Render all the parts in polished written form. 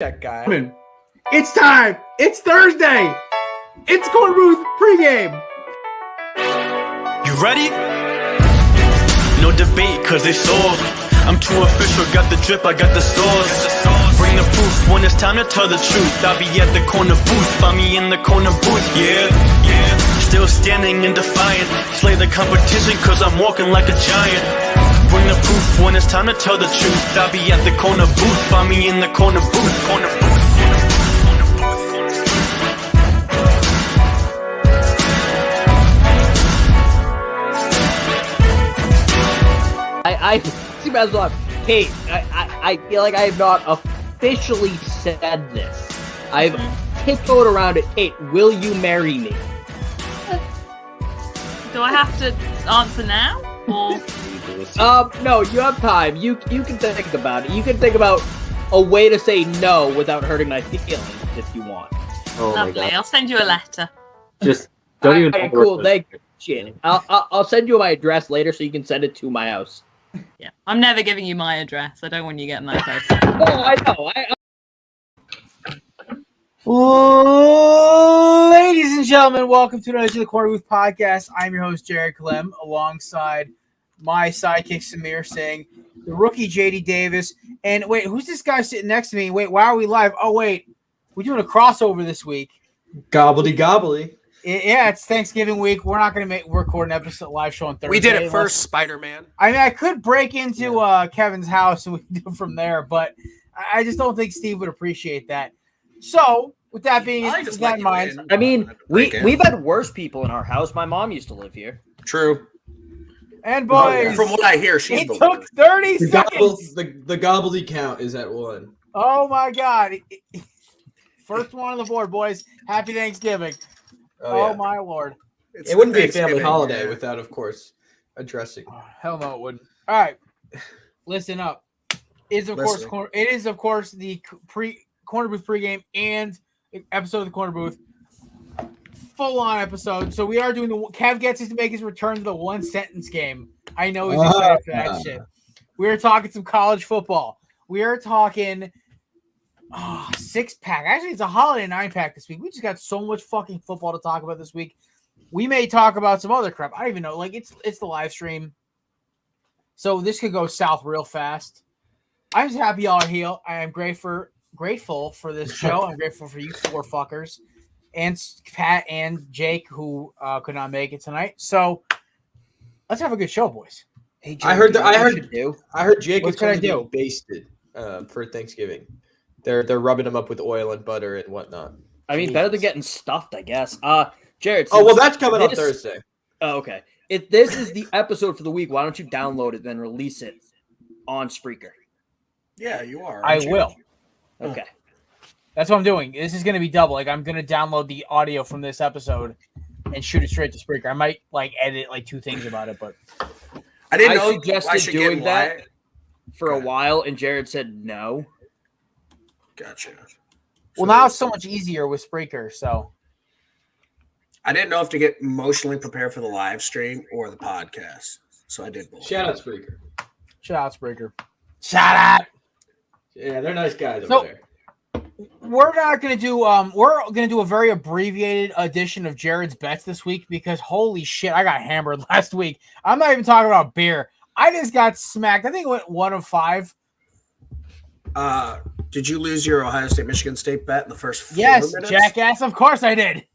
that guy. It's time. It's Thursday. It's Korner Booth pregame. You ready? No debate, cause it's all. I'm too official, got the drip, I got the sauce. Bring the proof when it's time to tell the truth. I'll be at the corner booth, find me in the corner booth, yeah. Still standing and defiant. Slay the competition, cause I'm walking like a giant. Bring the proof when it's time to tell the truth. I'll be at the corner booth, find me in the corner booth, corner booth. I see as well. Kate, I feel like I have not officially said this. I've tiptoed around it. Kate, will you marry me? Do I have to answer now? Or No, you have time. You can think about it. You can think about a way to say no without hurting my feelings if you want. Oh lovely. I'll send you a letter. Just don't even. Alright, cool. Thank you. I'll send you my address later so you can send it to my house. Yeah, I'm never giving you my address. I don't want you getting that close. Oh, I know. Ladies and gentlemen, welcome to another edition of the Korner Booth podcast. I'm your host, Jared Clem, alongside my sidekick, Samir Singh, the rookie, JD Davis. And wait, who's this guy sitting next to me? Wait, why are we live? Oh, wait, we're doing a crossover this week. Gobbledy. Yeah, it's Thanksgiving week. We're not going to record an episode live show on Thursday. We did it first, Spider-Man. I mean, I could break into Kevin's house and we can do it from there, but I just don't think Steve would appreciate that. So, with that being in mind, I mean, we've had worse people in our house. My mom used to live here. True. And boys, From what I hear, she's it the took worst. 30 seconds. The gobbledy count is at 1. Oh my God! First one on the board, boys. Happy Thanksgiving. Oh my Lord! It wouldn't be a family holiday without, of course, addressing. Oh, hell no, it wouldn't. All right, listen up. It is of course the Korner Booth pregame and episode of the Korner Booth. Full on episode. So we are doing the Kev gets us to make his return to the one sentence game. I know he's excited for that shit. We are talking some college football. We are talking 6-pack. Actually, it's a holiday 9-pack this week. We just got so much fucking football to talk about this week. We may talk about some other crap. I don't even know. Like it's the live stream. So this could go south real fast. I'm just happy y'all are here. I am grateful for this show. I'm grateful for you four fuckers. And Pat and Jake, who could not make it tonight. So let's have a good show, boys. Hey, Jake, I heard Jake What is can I going to do? be basted for Thanksgiving. They're rubbing him up with oil and butter and whatnot. I mean, better than getting stuffed, I guess. Jared. Oh, well, that's coming on Thursday. Oh, okay. If this is the episode for the week, why don't you download it, then release it on Spreaker? Yeah, you are. I will. Okay. That's what I'm doing. This is going to be double. Like, I'm going to download the audio from this episode and shoot it straight to Spreaker. I might, edit, 2 things about it, but... I suggested doing that for a while, and Jared said no. Gotcha. Well, now it's so much easier with Spreaker, so... I didn't know if to get emotionally prepared for the live stream or the podcast, so I did both. Shout out Spreaker. Shout out, Spreaker. Shout out! Yeah, they're nice guys over there. We're not going to do we're going to do a very abbreviated edition of Jared's bets this week because holy shit, I got hammered last week. I'm not even talking about beer. I just got smacked. I think it went 1 of 5. Did you lose your Ohio State Michigan State bet in the first 4 minutes? Yes, jackass. Of course I did. Okay.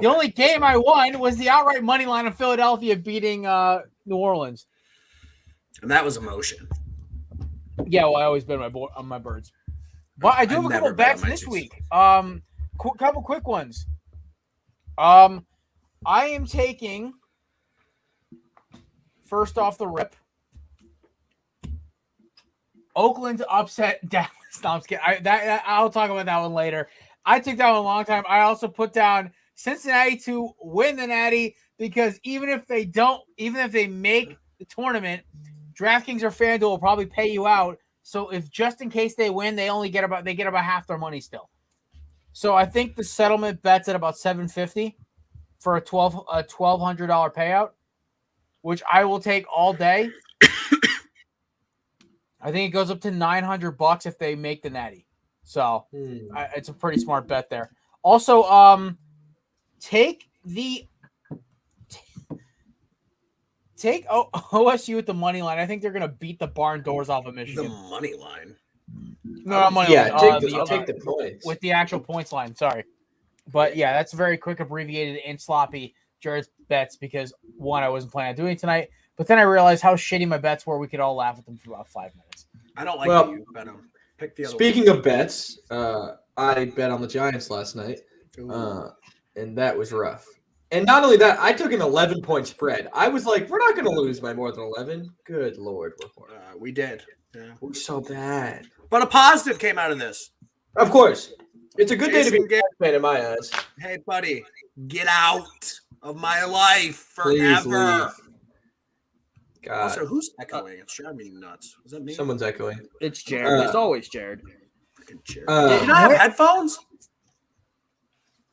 The only game I won was the outright money line of Philadelphia beating New Orleans. And that was emotion. Yeah, well, I always bet on my birds. But I do have a couple bets this week. Couple quick ones. I am taking first off the rip Oakland to upset Dallas. No, I'm just kidding. I'll talk about that one later. I took that one a long time. I also put down Cincinnati to win the Natty because even if they make the tournament, DraftKings or FanDuel will probably pay you out. So if just in case they win, they get about half their money still. So I think the settlement bet's at about $750 for a $1,200 payout, which I will take all day. I think it goes up to $900 if they make the Natty. So it's a pretty smart bet there. Also, take OSU with the money line. I think they're gonna beat the barn doors off of Michigan. The money line. No, not money Yeah, line. I'll take the points. With the actual points line. Sorry, but yeah, that's very quick, abbreviated, and sloppy Jared's bets because one, I wasn't planning on doing it tonight, but then I realized how shitty my bets were. We could all laugh at them for about 5 minutes. I don't like that you bet them. Pick the other Speaking of bets, I bet on the Giants last night, and that was rough. And not only that, I took an 11-point spread. I was like, we're not going to lose by more than 11. Good Lord, we're horrible. We did. Yeah. We're so bad. But a positive came out of this. Of course. It's a good day to be Jason a fan in my eyes. Hey, buddy, get out of my life Please forever. leave. God. Also, who's echoing? It's driving me nuts. Is that me? Someone's echoing. It's Jared. It's always Jared. Freaking chair. Uh, Did you not have headphones?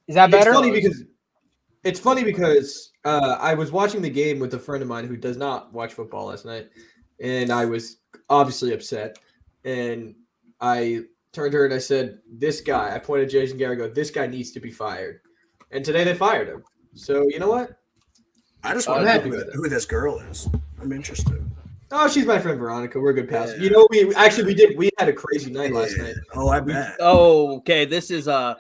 Is that better? It's funny because I was watching the game with a friend of mine who does not watch football last night, and I was obviously upset. And I turned to her and I said, "This guy." I pointed at Jason Garrett. Go, "This guy needs to be fired." And today they fired him. So you know what? I just want to know who this girl is. I'm interested. Oh, she's my friend Veronica. We're good pals. Yeah. You know, we had a crazy night last night. Oh, I bet. Oh, okay. This is No,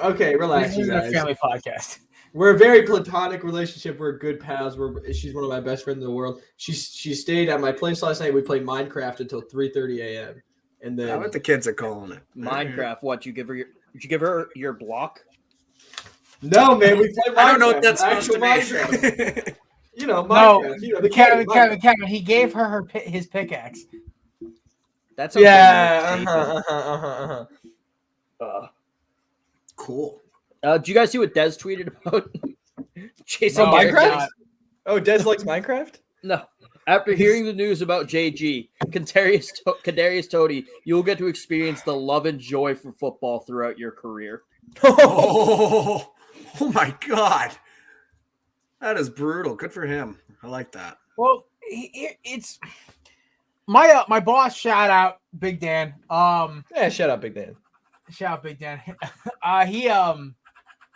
okay, relax, This you is a guys. family podcast. We're a very platonic relationship. We're good pals. She's one of my best friends in the world. She stayed at my place last night. We played Minecraft until 3:30 a.m. And then What the kids are calling it. Minecraft. What you give her? Did you give her your block? no, man, we played Minecraft. I don't know what that's supposed to Minecraft. be. You know, No, Minecraft. You know, the Kevin, game, Kevin. He gave her his pickaxe. That's Yeah. Cool. Did you guys see what Des tweeted about Jason No, Garrett? Minecraft? Oh, Des likes Minecraft? No. After hearing the news about JG, Kadarius Toney, you will get to experience the love and joy for football throughout your career. Oh my God. That is brutal. Good for him. I like that. Well, it's my boss. Shout out Big Dan. Yeah, shut up, Big Dan. Shout out Big Dan.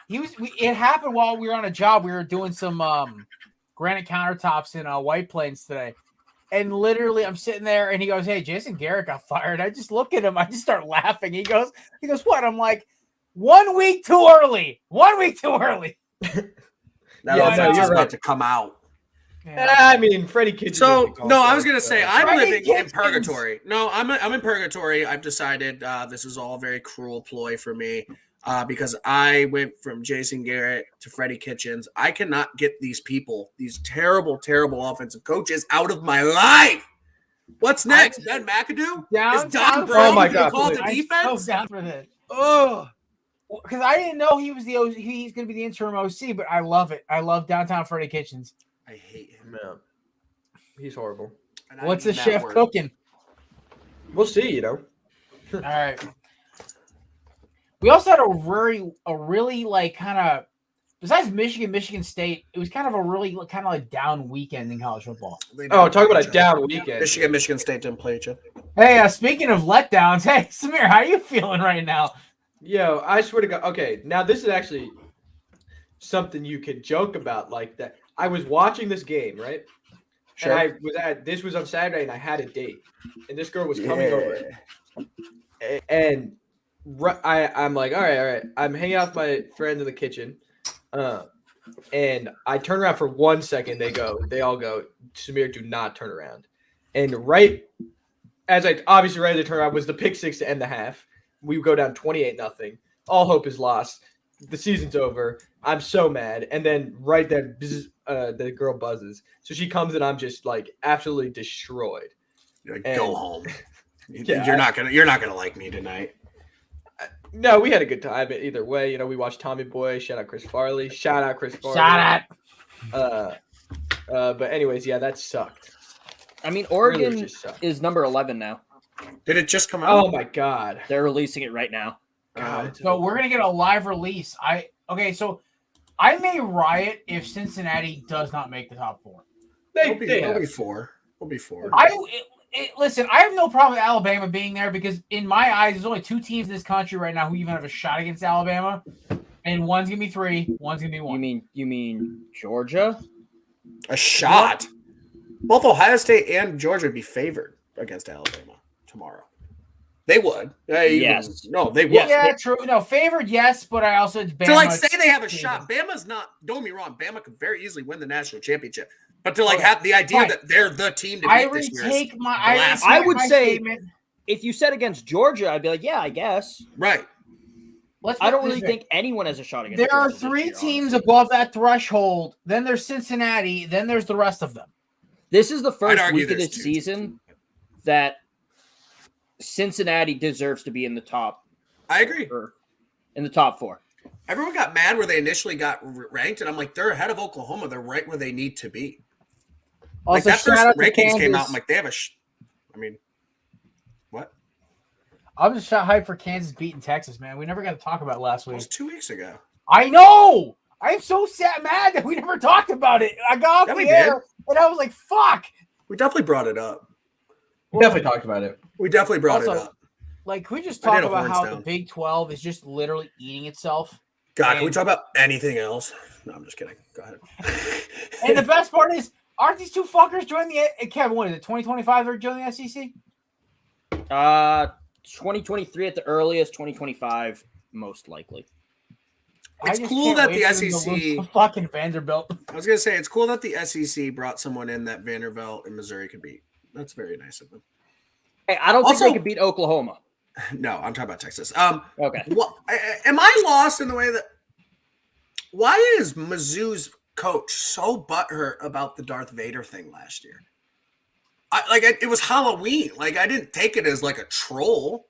It happened while we were on a job. We were doing some granite countertops in White Plains today. And literally I'm sitting there and he goes, "Hey, Jason Garrett got fired." I just look at him. I just start laughing. He goes, "What?" I'm like, 1 week too early. 1 week too early. That Yeah, offense no, is you're about right. to come out. I mean, Freddie Kitchens. So no, I was gonna say I'm Freddie living in Kitchens. purgatory. No, I'm in purgatory. I've decided this is all a very cruel ploy for me because I went from Jason Garrett to Freddie Kitchens. I cannot get these people, these terrible, terrible offensive coaches, out of my life. What's next? Ben McAdoo? Is Don Brown Oh my gonna God, call the please. defense? I'm so down for this. Oh, because I didn't know he was he's going to be the interim OC, but I love it. I love downtown Freddie Kitchens. I hate him. Man, he's horrible. And I What's the mean that chef word. cooking? We'll see, you know. All right. We also had a really like kind of besides Michigan State, it was kind of a really kind of like down weekend in college football. They Oh, didn't talk about play a each down other. weekend. Michigan State didn't play each other. Hey, speaking of letdowns, hey Samir, how you feeling right now? Yo, I swear to God. Okay, now this is actually something you could joke about like that. I was watching this game, right? Sure. And this was on Saturday, and I had a date, and this girl was coming over, and I'm like, all right. I'm hanging out with my friends in the kitchen, and I turn around for 1 second. They all go, "Samir, do not turn around." And right as I obviously ready to turn around was the pick six to end the half. We go down 28-0. All hope is lost. The season's over. I'm so mad. And then right there, the girl buzzes. So she comes and I'm just like absolutely destroyed. You're like, And- go home. Yeah, you're not gonna like me tonight. No, we had a good time. Either way, you know, we watched Tommy Boy. Shout out Chris Farley. Shout out Chris Farley. Shout out. But anyways, yeah, that sucked. I mean, Really Oregon just sucked. is number 11 now. Did it just come out? Oh my God. They're releasing it right now. God. So we're gonna get a live release. So I may riot if Cincinnati does not make the top four. We'll be four. We'll be four. Listen, I have no problem with Alabama being there because in my eyes, there's only 2 teams in this country right now who even have a shot against Alabama, and one's gonna be 3, one's gonna be 1. You mean Georgia? A shot. Both Ohio State and Georgia would be favored against Alabama tomorrow. They would. Yes. No, they would. Yeah, true. No, favored, yes, but I also it's Bama. To like say they have a shot. Bama's not. Don't get me wrong. Bama could very easily win the national championship. But to like have the idea that they're the team to beat this year. I would say if you said against Georgia, I'd be like, yeah, I guess. Right. I don't really think anyone has a shot against. There are Georgia 3 year, teams above that threshold. Then there's Cincinnati. Then there's the rest of them. This is the first week of there's this 2 season that Cincinnati deserves to be in the top. I agree. In the top 4. Everyone got mad where they initially got ranked, and I'm like, they're ahead of Oklahoma. They're right where they need to be. Also, like that shout out first to rankings Kansas. came out. I'm like, they have what? I'm just hyped for Kansas beating Texas, man. We never got to talk about it last It week. was 2 weeks ago. I know. I'm so mad that we never talked about it. I got off Yeah, the air, and I was like, fuck. We definitely brought it up. We definitely talked about it. We definitely brought it Also, up. Like, can we just I talk did a about how horns the down. Big 12 is just literally eating itself? God, can we talk about anything else? No, I'm just kidding. Go ahead. And the best part is, aren't these 2 fuckers joining the Kevin? What is it? 2025 they're joining the SEC? 2023 at the earliest, 2025 most likely. It's I just cool can't that wait the for them to SEC lose to fucking Vanderbilt. I was gonna say it's cool that the SEC brought someone in that Vanderbilt and Missouri could beat. That's very nice of them. Hey, I don't think Also- they could beat Oklahoma. No, I'm talking about Texas. Okay. What am I lost in the way that? Why is Mizzou's coach so butthurt about the Darth Vader thing last year? It was Halloween. Like I didn't take it as like a troll.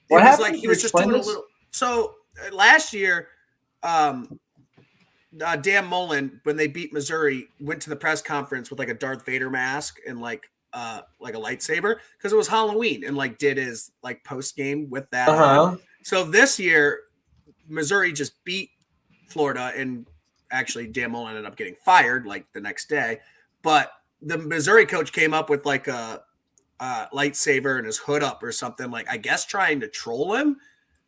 What It was happened? like he Can was you just explain doing a this? little. So last year, Dan Mullen, when they beat Missouri, went to the press conference with like a Darth Vader mask and like a lightsaber because it was Halloween and like did his like post game with that. on. So this year, Missouri just beat Florida and actually Dan Mullen ended up getting fired like the next day. But the Missouri coach came up with like a lightsaber and his hood up or something, like I guess trying to troll him,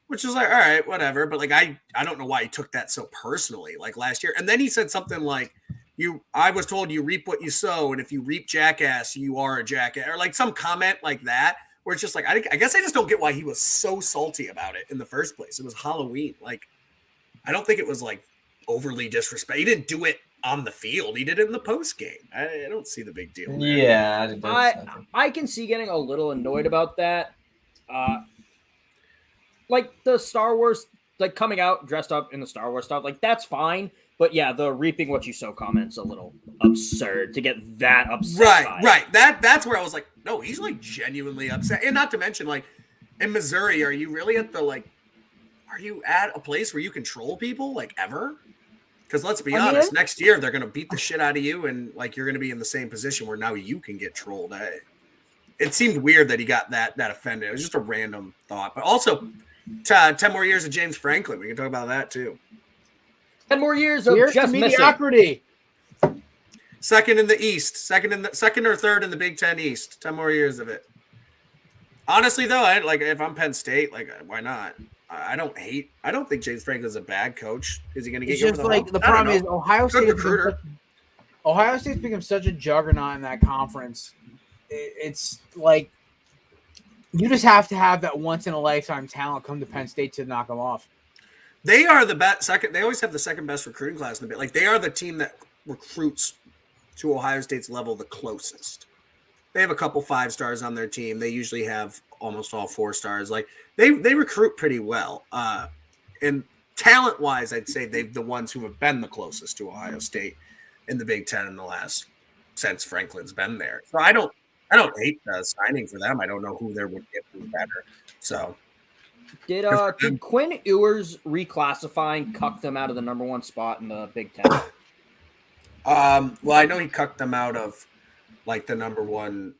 which is like, all right, whatever. But like I don't know why he took that so personally like last year. And then he said something like, I was told you reap what you sow, and if you reap jackass, you are a jackass, or like some comment like that, where it's just like I guess I just don't get why he was so salty about it in the first place. It was Halloween. Like I don't think it was like overly disrespect. He didn't do it on the field. He did it in the post game. I don't see the big deal there. Yeah, I can see getting a little annoyed about that. Like the Star Wars, like coming out dressed up in the Star Wars stuff, like that's fine. But yeah, the reaping what you sow comment's a little absurd to get that upset. Right. That's where I was like, no, he's like genuinely upset. And not to mention, like in Missouri, are you really at are you at a place where you control people like ever? Because let's be honest, next year they're gonna beat the shit out of you, and like you're gonna be in the same position where now you can get trolled. It seemed weird that he got that offended. It was just a random thought. But also, 10 more years of James Franklin. We can talk about that too. 10 more years of Here's just the missing. mediocrity. Second in the East, second or third in the Big Ten East. 10 more years of it. Honestly, though, if I'm Penn State, like why not? I don't think James Franklin's a bad coach. Is he going to get It's you just over the like hump? the I don't problem is know. Ohio Good State. recruiter. Ohio State's become such a juggernaut in that conference. It's like you just have to have that once in a lifetime talent come to Penn State to knock them off. They are the best second. They always have the second best recruiting class in the bit. Like they are the team that recruits to Ohio State's level the closest. They have a couple 5 stars on their team. They usually have almost all 4 stars. Like they recruit pretty well. And talent wise, I'd say they've the ones who have been the closest to Ohio State in the Big Ten in the last since Franklin's been there. So I don't hate signing for them. I don't know who there would get who better. So. Did Quinn Ewers reclassifying cuck them out of the number 1 spot in the Big Ten? Well, I know he cucked them out of like the number 1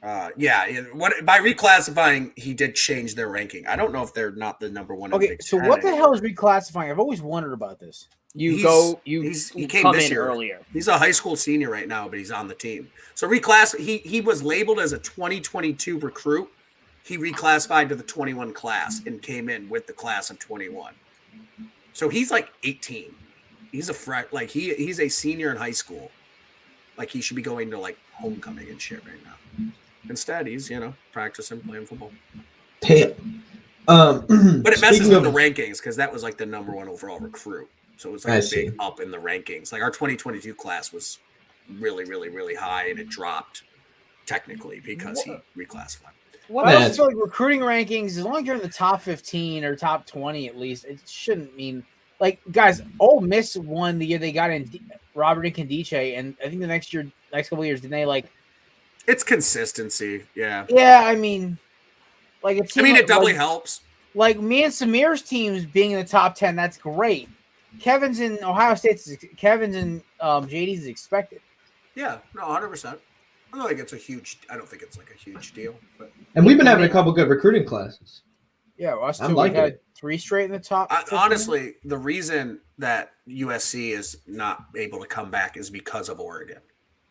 By reclassifying, he did change their ranking. I don't know if they're not the number one. Okay, so what the hell is reclassifying? I've always wondered about this. He came come this in year. earlier. He's a high school senior right now, but he's on the team. So he was labeled as a 2022 recruit. He reclassified to the 21 class and came in with the class of 21. So he's like 18. He's he's a senior in high school. Like he should be going to like homecoming and shit right now. Instead, he's practicing playing football. Hey, but it messes with the rankings because that was like the number one overall recruit. So it was like a big up in the rankings. Like our 2022 class was really, really, really high, and it dropped technically because he reclassified. Well, I also feel like recruiting rankings, as long as you're in the top 15 or top 20 at least, it shouldn't mean like guys. Ole Miss won the year they got in Robert Nkemdiche, and I think the next couple of years, didn't they like? It's consistency, yeah. Yeah, I mean, like it doubly helps. Like me and Samir's teams being in the top 10, that's great. Kevin's in Ohio State's. Kevin's in JD's is expected. Yeah, no, 100%. I don't think it's like a huge deal. And we've been having a couple good recruiting classes. Yeah, well, us too. We had 3 straight in the top. Honestly, the reason that USC is not able to come back is because of Oregon.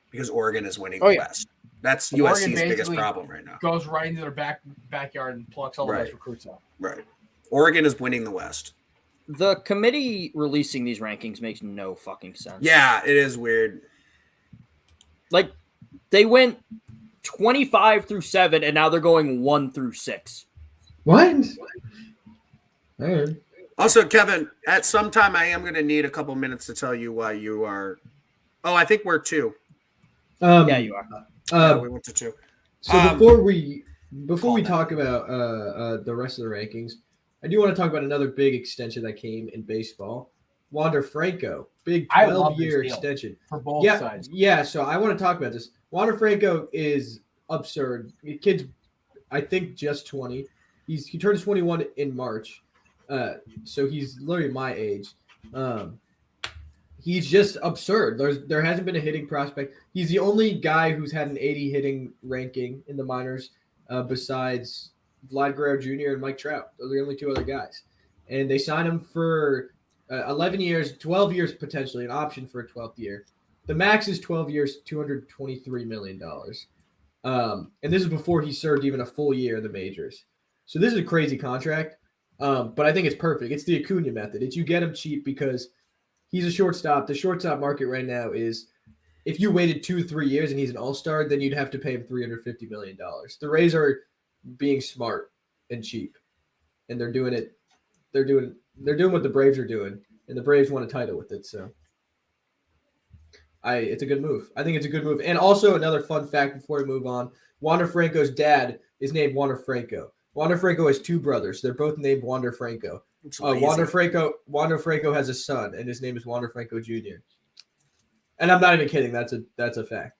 Because Oregon is winning the West. That's USC's biggest problem right now. Goes right into their backyard and plucks all those recruits out. Right. Oregon is winning the West. The committee releasing these rankings makes no fucking sense. Yeah, it is weird. Like, they went 25 through 7, and now they're going 1 through 6. What? Also, Kevin, at some time I am going to need a couple minutes to tell you why you are. Oh, I think we're 2. Yeah, you are. We went to 2. So before we talk about the rest of the rankings, I do want to talk about another big extension that came in baseball. Wander Franco, big 12-year extension for both sides. Yeah, so I want to talk about this. Wander Franco is absurd. The kid's, I think, just 20. He turns 21 in March, so he's literally my age. He's just absurd. There hasn't been a hitting prospect. He's the only guy who's had an 80 hitting ranking in the minors, besides Vlad Guerrero Jr. and Mike Trout. Those are the only 2 other guys. And they signed him for 11 years, 12 years potentially, an option for a 12th year. The max is 12 years, $223 million. And this is before he served even a full year in the majors. So this is a crazy contract, but I think it's perfect. It's the Acuna method. It's you get him cheap because he's a shortstop. The shortstop market right now is if you waited 2-3 years and he's an all-star, then you'd have to pay him $350 million. The Rays are being smart and cheap, and they're doing it. They're doing what the Braves are doing, and the Braves won a title with it. So, it's a good move. I think it's a good move. And also another fun fact before we move on: Wander Franco's dad is named Wander Franco. Wander Franco has 2 brothers. They're both named Wander Franco. Wander Franco has a son, and his name is Wander Franco Jr. And I'm not even kidding. That's a fact.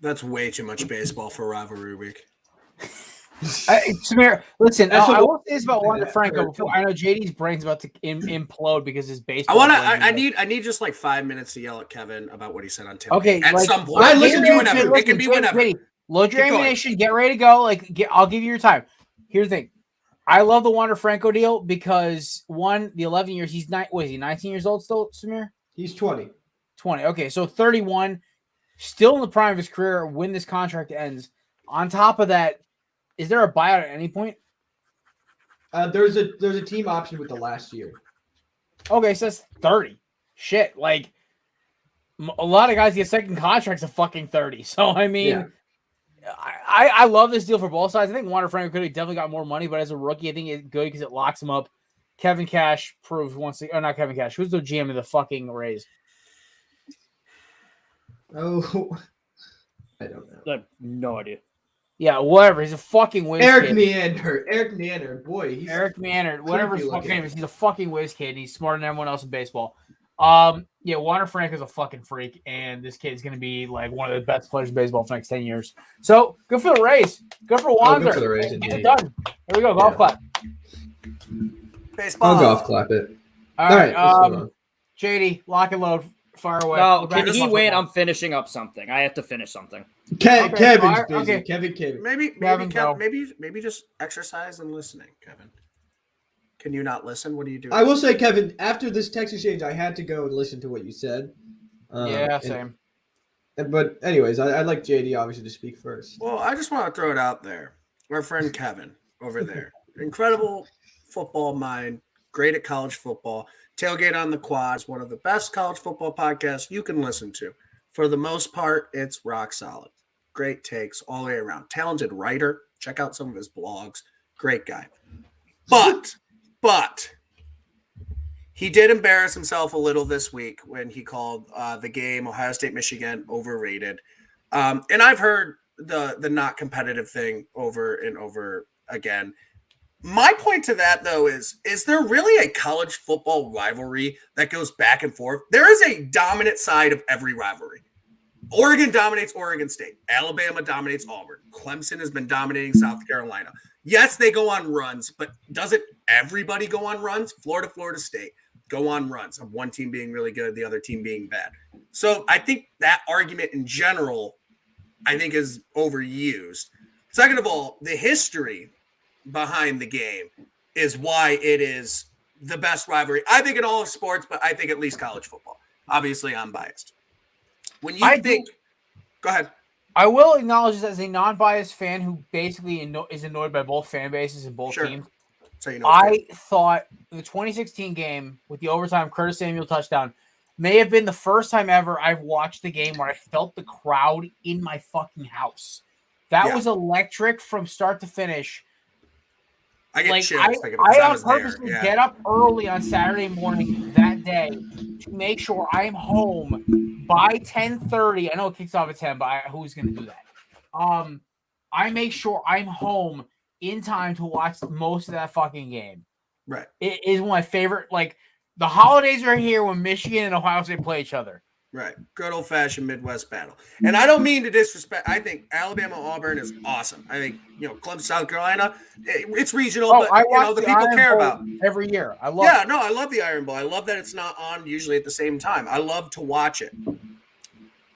That's way too much baseball for rivalry week. Samir, listen. I will say this about Wander Franco before I know JD's brain's about to implode because his baseball. I need just like 5 minutes to yell at Kevin about what he said on TV. Okay, at some point. It can be whenever. Load your ammunition. Get ready to go. I'll give you your time. Here's the thing. I love the Wander Franco deal because the 11 years he's 19 years old still, Samir? He's 20. 20. Okay, so 31, still in the prime of his career when this contract ends. On top of that, is there a buyout at any point? There's a team option with the last year. Okay, so that's 30. Shit, like a lot of guys get second contracts of fucking 30. So I mean. Yeah. I love this deal for both sides. I think Wander Franco could have definitely got more money, but as a rookie, I think it's good because it locks him up. Kevin Cash proves not Kevin Cash. Who's the GM of the fucking Rays? Oh, I don't know. I have no idea. Yeah, whatever. He's a fucking whiz Eric kid. Eric Meander. Boy, he's Eric Meander. Whatever his fucking name is. He's a fucking whiz kid. He's smarter than everyone else in baseball. Yeah, Wander Franco's a fucking freak, and this kid's going to be like one of the best players in baseball for the next 10 years. So, good for the Rays. Good for Wander. Good for the Rays, Get it done. Here we go. Golf clap. Baseball. I'll golf clap it. All right. JD, lock and load. Fire away. No, We're back can to he win? football. I'm finishing up something. I have to finish something. Okay, Kevin's fire- busy. okay. Kevin. Maybe Kevin, go. maybe just exercise and listening, Kevin. Can you not listen? What are you doing? I will say, Kevin, after this text exchange, I had to go and listen to what you said. Yeah, same. But anyways, I'd like JD obviously to speak first. Well, I just want to throw it out there. Our friend Kevin over there, incredible football mind, great at college football. Tailgate on the Quad is one of the best college football podcasts you can listen to. For the most part, it's rock solid. Great takes all the way around. Talented writer. Check out some of his blogs. Great guy. But he did embarrass himself a little this week when he called the game Ohio State Michigan overrated. And I've heard the not competitive thing over and over again. My point to that, though, is there really a college football rivalry that goes back and forth? There is a dominant side of every rivalry. Oregon dominates Oregon State. Alabama dominates Auburn. Clemson has been dominating South Carolina. Yes, they go on runs, but doesn't everybody go on runs? Florida State go on runs of one team being really good, the other team being bad. So I think that argument in general, I think, is overused. Second of all, the history behind the game is why it is the best rivalry. I think in all of sports, but I think at least college football. Obviously, I'm biased. When you go ahead. I will acknowledge this as a non-biased fan who basically is annoyed by both fan bases and both teams. So you know, I thought the 2016 game with the overtime Curtis Samuel touchdown may have been the first time ever I've watched a game where I felt the crowd in my fucking house. That was electric from start to finish. I get chills. I on purposely get up early on Saturday morning that day to make sure I'm home by 10:30. I know it kicks off at 10, but who's going to do that? I make sure I'm home in time to watch most of that fucking game. Right. It is one of my favorite. Like, the holidays are here when Michigan and Ohio State play each other. Right. Good old-fashioned Midwest battle. And I don't mean to disrespect. I think Alabama-Auburn is awesome. I think, Clemson, South Carolina, it's regional, but, the people care about. Every year. I love it. I love the Iron Bowl. I love that it's not on usually at the same time. I love to watch it.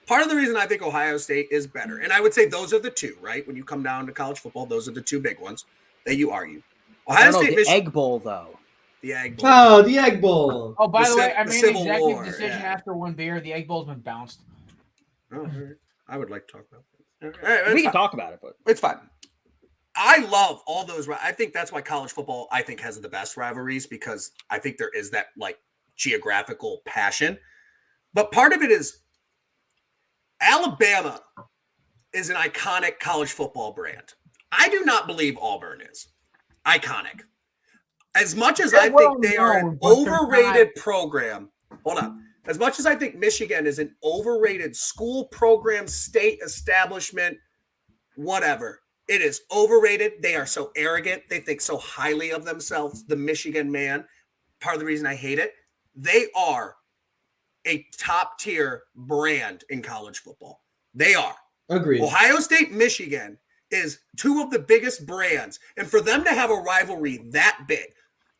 Part of the reason I think Ohio State is better, and I would say those are the two, right? When you come down to college football, those are the two big ones that you argue. Ohio State, the Egg Bowl, though. The Egg Bowl. Oh, the Egg Bowl. Oh, by the way, I made an executive War, decision after one beer. The Egg Bowl's been bounced. Oh, I would like to talk about that. We can talk about it, but it's fine. I love all those. I think that's why college football, I think, has the best rivalries, because I think there is that geographical passion. But part of it is Alabama is an iconic college football brand. I do not believe Auburn is iconic. As much as I think they are an overrated program, hold on. As much as I think Michigan is an overrated school program, state establishment, whatever, it is overrated. They are so arrogant. They think so highly of themselves, the Michigan man. Part of the reason I hate it, they are a top-tier brand in college football. They are. Agreed. Ohio State, Michigan is two of the biggest brands. And for them to have a rivalry that big,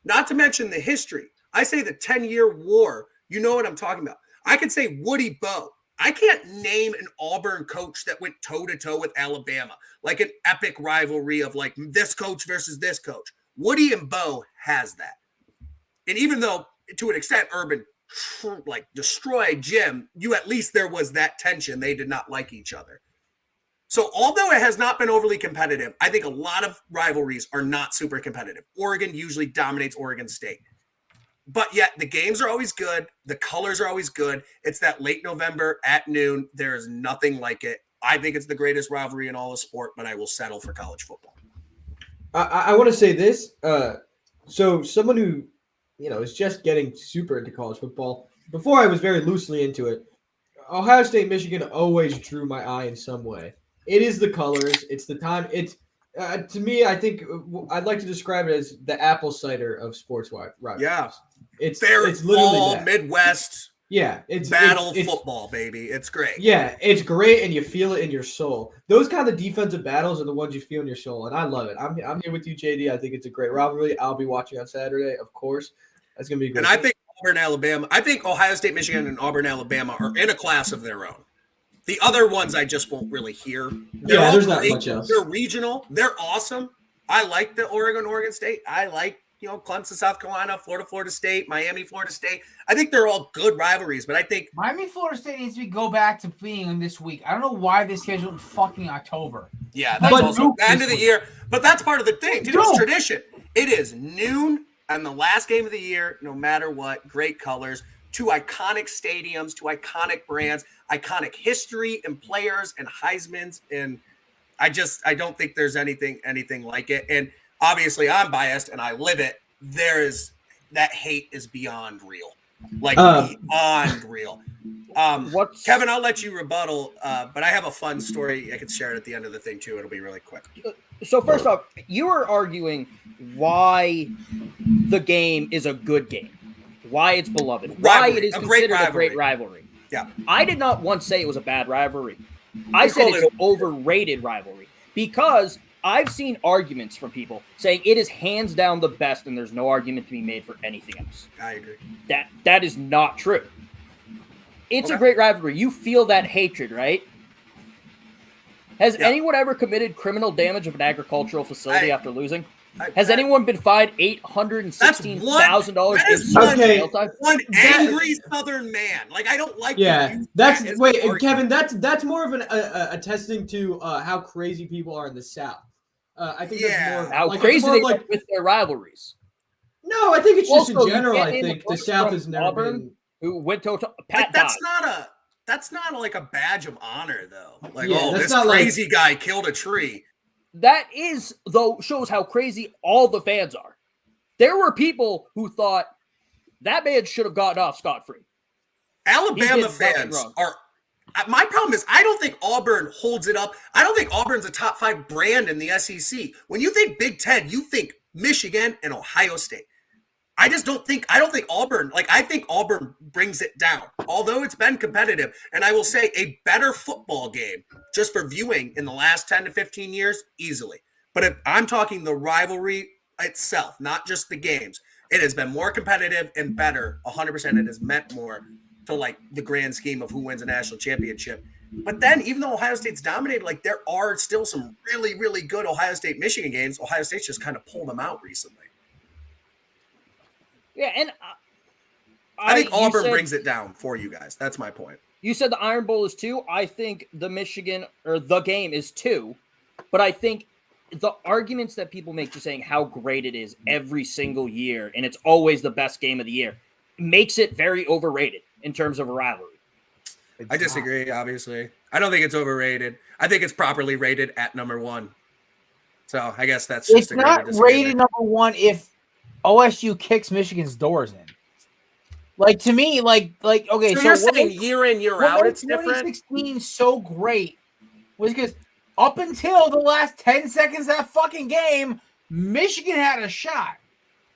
not to mention the history. I say the 10-year war. You know what I'm talking about. I could say Woody Bowe. I can't name an Auburn coach that went toe-to-toe with Alabama, like an epic rivalry of this coach versus this coach. Woody and Bowe has that. And even though, to an extent, Urban destroyed Jim, at least there was that tension. They did not like each other. So although it has not been overly competitive, I think a lot of rivalries are not super competitive. Oregon usually dominates Oregon State. But yet the games are always good. The colors are always good. It's that late November at noon. There is nothing like it. I think it's the greatest rivalry in all of sport, but I will settle for college football. I want to say this. So someone who, is just getting super into college football, before I was very loosely into it, Ohio State, Michigan always drew my eye in some way. It is the colors. It's the time. It's to me, I think I'd like to describe it as the apple cider of sports rivalries. Yeah. It's literally all Midwest. Yeah, it's football, baby. It's great. Yeah, it's great, and you feel it in your soul. Those kind of defensive battles are the ones you feel in your soul, and I love it. I'm here with you, JD. I think it's a great rivalry. I'll be watching on Saturday, of course. That's gonna be great. And I think Auburn, Alabama. I think Ohio State, Michigan, and Auburn, Alabama are in a class of their own. The other ones I just won't really hear. Yeah, there's not much else. They're regional. They're awesome. I like the Oregon State. I like, Clemson, South Carolina, Florida State, Miami, Florida State. I think they're all good rivalries, but I think Miami, Florida State needs to go back to being in this week. I don't know why they scheduled in fucking October. Yeah, that's also the end of the year. But that's part of the thing, dude. It's tradition. It is noon and the last game of the year, no matter what. Great colors. 2 iconic stadiums, 2 iconic brands, iconic history and players and Heisman's. And I don't think there's anything like it. And obviously I'm biased and I live it. That hate is beyond real. Like beyond real. Kevin, I'll let you rebuttal, but I have a fun story. I can share it at the end of the thing too. It'll be really quick. So first off, you are arguing why the game is a good game, why it's beloved, why it is considered a great rivalry. Yeah. I did not once say it was a bad rivalry. I said it's an overrated rivalry because I've seen arguments from people saying it is hands down the best and there's no argument to be made for anything else. I agree. That is not true. It's a great rivalry. You feel that hatred, right? Has anyone ever committed criminal damage of an agricultural facility after losing? Has anyone been fined $816,000? One angry Southern man. Like, I don't like. Yeah, Kevin. That's more of an attesting to how crazy people are in the South. I think that's more how crazy they are with their rivalries. No, I think it's just in general. I think the South has never been. Who went to That's not like a badge of honor, though. Like, this crazy guy killed a tree. That is, though, shows how crazy all the fans are. There were people who thought that man should have gotten off scot-free. Alabama fans are. My problem is I don't think Auburn holds it up. I don't think Auburn's a top 5 brand in the SEC. When you think Big Ten, you think Michigan and Ohio State. I don't think Auburn, I think Auburn brings it down, although it's been competitive. And I will say a better football game just for viewing in the last 10 to 15 years, easily. But if I'm talking the rivalry itself, not just the games, it has been more competitive and better. 100%. It has meant more to the grand scheme of who wins a national championship. But then even though Ohio State's dominated, there are still some really, really good Ohio State Michigan games. Ohio State's just kind of pulled them out recently. Yeah, and I think Auburn brings it down for you guys. That's my point. You said the Iron Bowl is 2. I think the Michigan or the game is 2. But I think the arguments that people make just saying how great it is every single year and it's always the best game of the year makes it very overrated in terms of a rivalry. I disagree, obviously. I don't think it's overrated. I think it's properly rated at number 1. So I guess that's just it's not rated number 1 if OSU kicks Michigan's doors in. To me, okay. So you're saying year in, year out, it's different? 2016 so great was because up until the last 10 seconds of that fucking game, Michigan had a shot.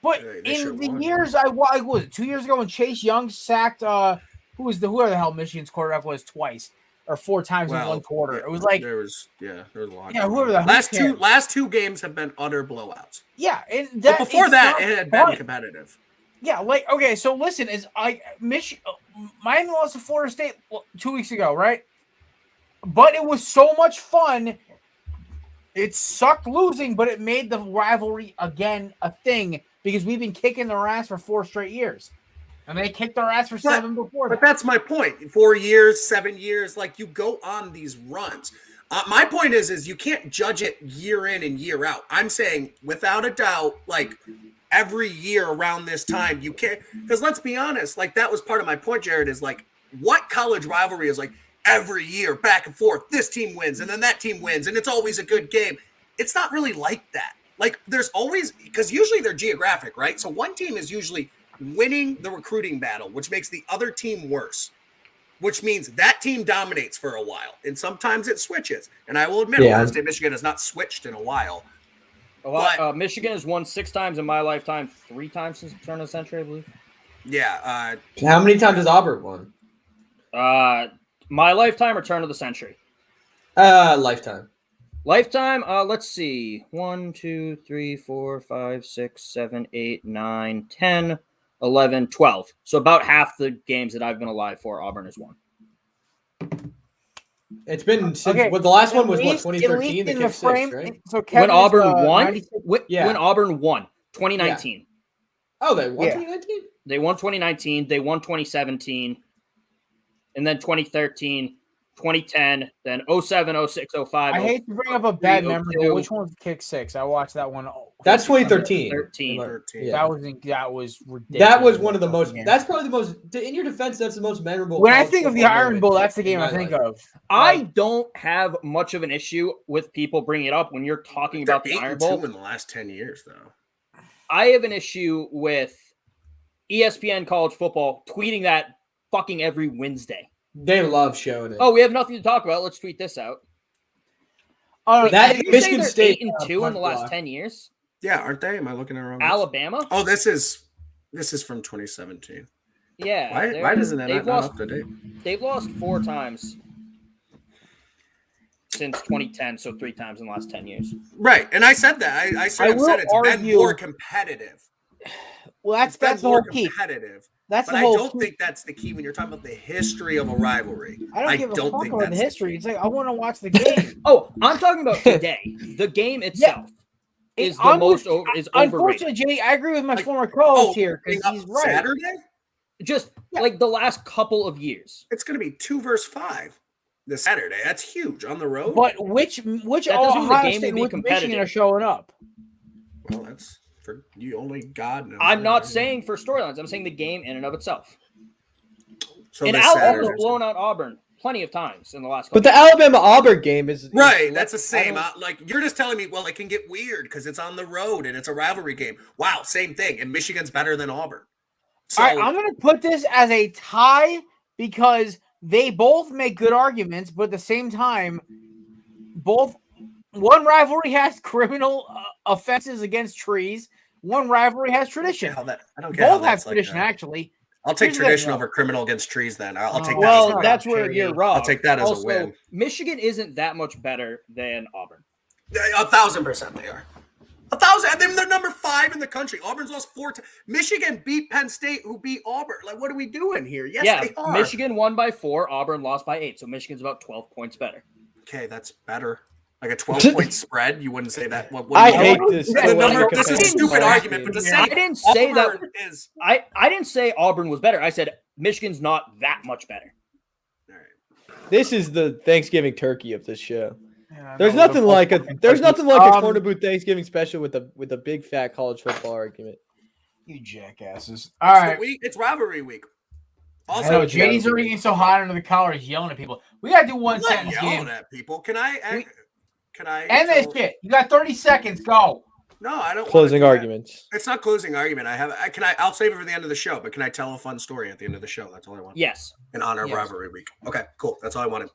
But in the years was it 2 years ago when Chase Young sacked whoever the hell Michigan's quarterback was twice or 4 times in one quarter. It was there was a lot. Yeah, whoever the last two games have been utter blowouts. Yeah, and but before that it had been competitive. Yeah, okay, so listen, Miami lost to Florida State 2 weeks ago, right? But it was so much fun. It sucked losing, but it made the rivalry again a thing because we've been kicking their ass for 4 straight years. And they kicked our ass for 7 before that. But that's my point. 4 years, 7 years, you go on these runs. My point is you can't judge it year in and year out. I'm saying, without a doubt, every year around this time, you can't. Because let's be honest, that was part of my point, Jared, is what college rivalry is every year, back and forth. This team wins, and then that team wins, and it's always a good game. It's not really like that. There's always, because usually they're geographic, right? So one team is usually winning the recruiting battle, which makes the other team worse, which means that team dominates for a while. And sometimes it switches. And I will admit, Ohio State, Michigan has not switched in a while. Michigan has won 6 times in my lifetime, 3 times since the turn of the century, I believe. Yeah. How many times has Auburn won? My lifetime or turn of the century? Lifetime. Lifetime, let's see. 1, 2, 3, 4, 5, 6, 7, 8, 9, 10, 11, 12. So about half the games that I've been alive for, Auburn has won. It's been since Okay, the last one was at what least- 2013, at the least in kick six, right? So Kevin When is, Auburn won, 96 when Auburn won 2019. Oh, they won Yeah. 2019? They won 2019, they won 2017, and then 2013, 2010, then 07, 06, 05. I hate to bring up a bad 03, memory, but which one's kick six? I watched that one. That's 2013. 13. 13. Yeah. That was ridiculous. That was one of the most. game. That's probably the most. In your defense, that's the most memorable. When I college think of the football Iron moment Bowl, that's the in game I my think life. of. I don't have much of an issue with people bringing it up when you're talking about the Iron Bowl. in the last 10 years, though. I have an issue with ESPN college football tweeting that fucking every Wednesday. They love showing it. Oh, we have nothing to talk about. Let's tweet this out. Oh, That- Did you Michigan say State, they're 8-2 in the last block. 10 years? Yeah, aren't they? Am I looking at the wrong? Alabama? Oh, this is from 2017. Yeah. Why doesn't that they've not lost, up to date? They've lost 4 times since 2010, so 3 times in the last 10 years. Right, and I said that. I straight up will said it's been argue- more competitive. well, It's that's been the more whole key. competitive. That's But the I whole. don't key. think that's the key when you're talking about the history of a rivalry. I don't give a fuck think about the that's history. key. It's like I want to watch the game. Oh, I'm talking about today. The game itself is the most is overrated. Unfortunately, Jay, I agree with my Like, former co-host here being because up he's right. Saturday, Just Yeah. like the last couple of years. it's going to be 2 versus 5 this Saturday. That's huge on the road. But which That doesn't mean the Ohio game State will be with Michigan competitive. are showing up? Well, that's for you. Only God knows. I'm not right? saying for storylines. I'm saying the game in and of itself. So And this Alabama's Saturday. blown out Auburn plenty of times in the last couple But the Alabama Auburn game is Right, that's the same. I don't- Like you're just telling me, well, it can get weird because it's on the road and it's a rivalry game. Wow, same thing. And Michigan's better than Auburn. So All right, I'm going to put this as a tie because they both make good arguments, but at the same time, one rivalry has criminal offenses against trees. One rivalry has tradition. I don't get how Both have that's like tradition, that. actually. I'll take Here's the tradition thing, over criminal against trees. Then I'll take that. Well, as a win. that's where you're wrong. I'll take that as a Also, win. Michigan isn't that much better than Auburn. 1,000% they are. 1,000. They're number 5 in the country. Auburn's lost 4 times. Michigan beat Penn State, who beat Auburn. Like, what are we doing here? Yes, yeah, they are. Michigan won by 4, Auburn lost by 8, so Michigan's about 12 points better. Okay, that's better. Like a 12-point spread. You wouldn't say that. What I do you hate know? this. The the way number- you this is a compare stupid college argument, but games. to say I didn't say that. Auburn is. I didn't say Auburn was better. I said Michigan's not that much better. All right. This is the Thanksgiving turkey of this show. Yeah, There's no, nothing the like a fucking there's turkeys. nothing like a Um, corner booth Thanksgiving special with a big fat college football argument. You jackasses. All It's the right. week. It's rivalry week. I Also, know JD's already getting so hot under the collar, he's yelling at people. We gotta do one I'm not sentence yelling game. at people. Can I? Can I? End this tell- shit. You got 30 seconds. Go. No, I don't. wanna Closing do that. arguments. It's not closing argument. I'll save it for the end of the show. But can I tell a fun story at the end of the show? That's all I want. Yes. In honor of Yes. rivalry week. Okay, cool. That's all I wanted.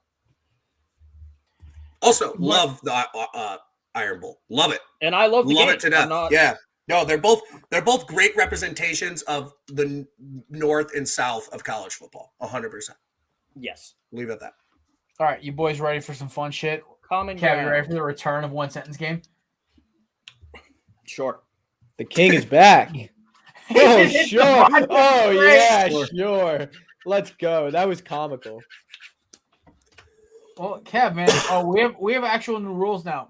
Also, love the Iron Bowl. Love it. And I love the Love game. it to death. I'm not- Yeah. No, they're both great representations of the north and south of college football. 100%. Yes. Leave it at that. All right, you boys ready for some fun shit? Common Kev, you ready ground. for the return of one sentence game? Sure. The king is back. Oh It's sure. the Oh Great. yeah, sure. Let's go. That was comical. Well, Kev, man, we have actual new rules now.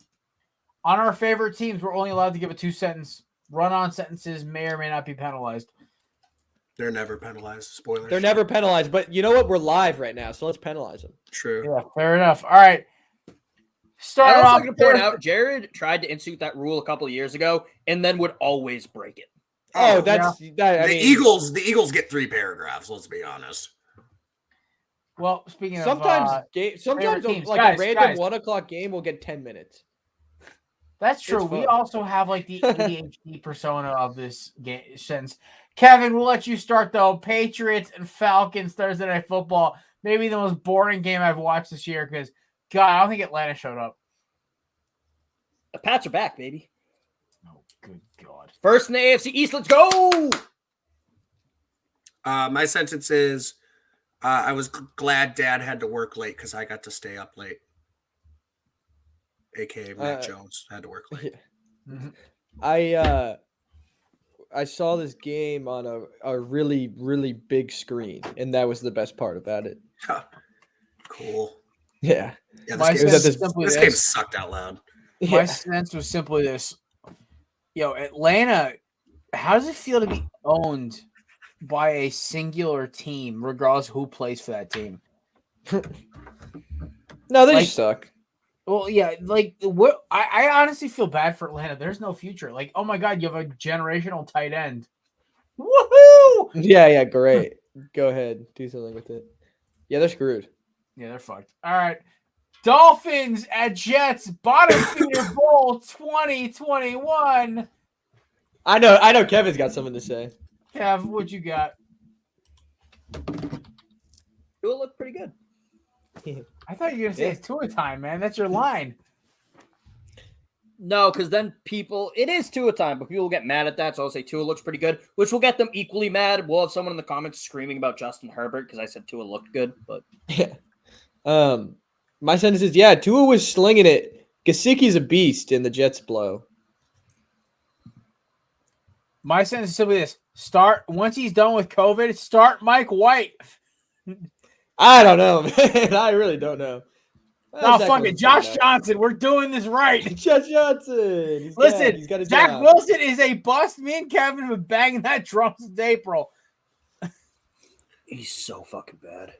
On our favorite teams, we're only allowed to give a 2-sentence. Run-on sentences may or may not be penalized. They're never penalized. Spoilers. They're never penalized, but you know what? We're live right now, so let's penalize them. True. Yeah, fair enough. All right. I Start also off. like to point out, Jared tried to institute that rule a couple of years ago and then would always break it. Oh, that's that. I the mean, Eagles get 3 paragraphs. Let's be honest. Well, speaking of Sometimes, favorite teams. like Guys, a random guys. 1:00 game will get 10 minutes. that's true. it's We fun. also have like the ADHD persona of this game sentence. Kevin, we'll let you start though. Patriots and Falcons Thursday Night Football. Maybe the most boring game I've watched this year because God, I don't think Atlanta showed up. The Pats are back, baby. Oh, good God. First in the AFC East. Let's go. My sentence is I was glad Dad had to work late because I got to stay up late. AKA Matt Jones had to work late. Mhm. I I saw this game on a really, really big screen, and that was the best part about it. Cool. Yeah. Yeah, My this sense game, is simply this game this. sucked out loud. My Yeah. sense was simply this. Atlanta, how does it feel to be owned by a singular team, regardless of who plays for that team? No, they Like- just suck. Well, yeah, like what I honestly feel bad for Atlanta. There's no future. Like, oh my god, you have a generational tight end. Woohoo! Yeah, great. Go ahead, do something with it. Yeah, they're screwed. Yeah, they're fucked. All right. Dolphins at Jets, bottom feeder bowl 2021. I know. Kevin's got something to say. Kev, what you got? Tua looked pretty good. I thought you were gonna say it's Tua time, man. That's your line. No, because then it is Tua time, but people will get mad at that. So I'll say Tua looks pretty good, which will get them equally mad. We'll have someone in the comments screaming about Justin Herbert because I said Tua looked good, but Yeah. My sentence is Tua was slinging it. Gesicki's a beast, and the Jets blow. My sentence is simply this: once he's done with COVID, start Mike White. I don't know, man. I really don't know. No, fuck it, Josh Johnson. We're doing this right. Josh Johnson. Listen, he's got a Zach job. Wilson is a bust. Me and Kevin have been banging that drum since April. he's so fucking bad.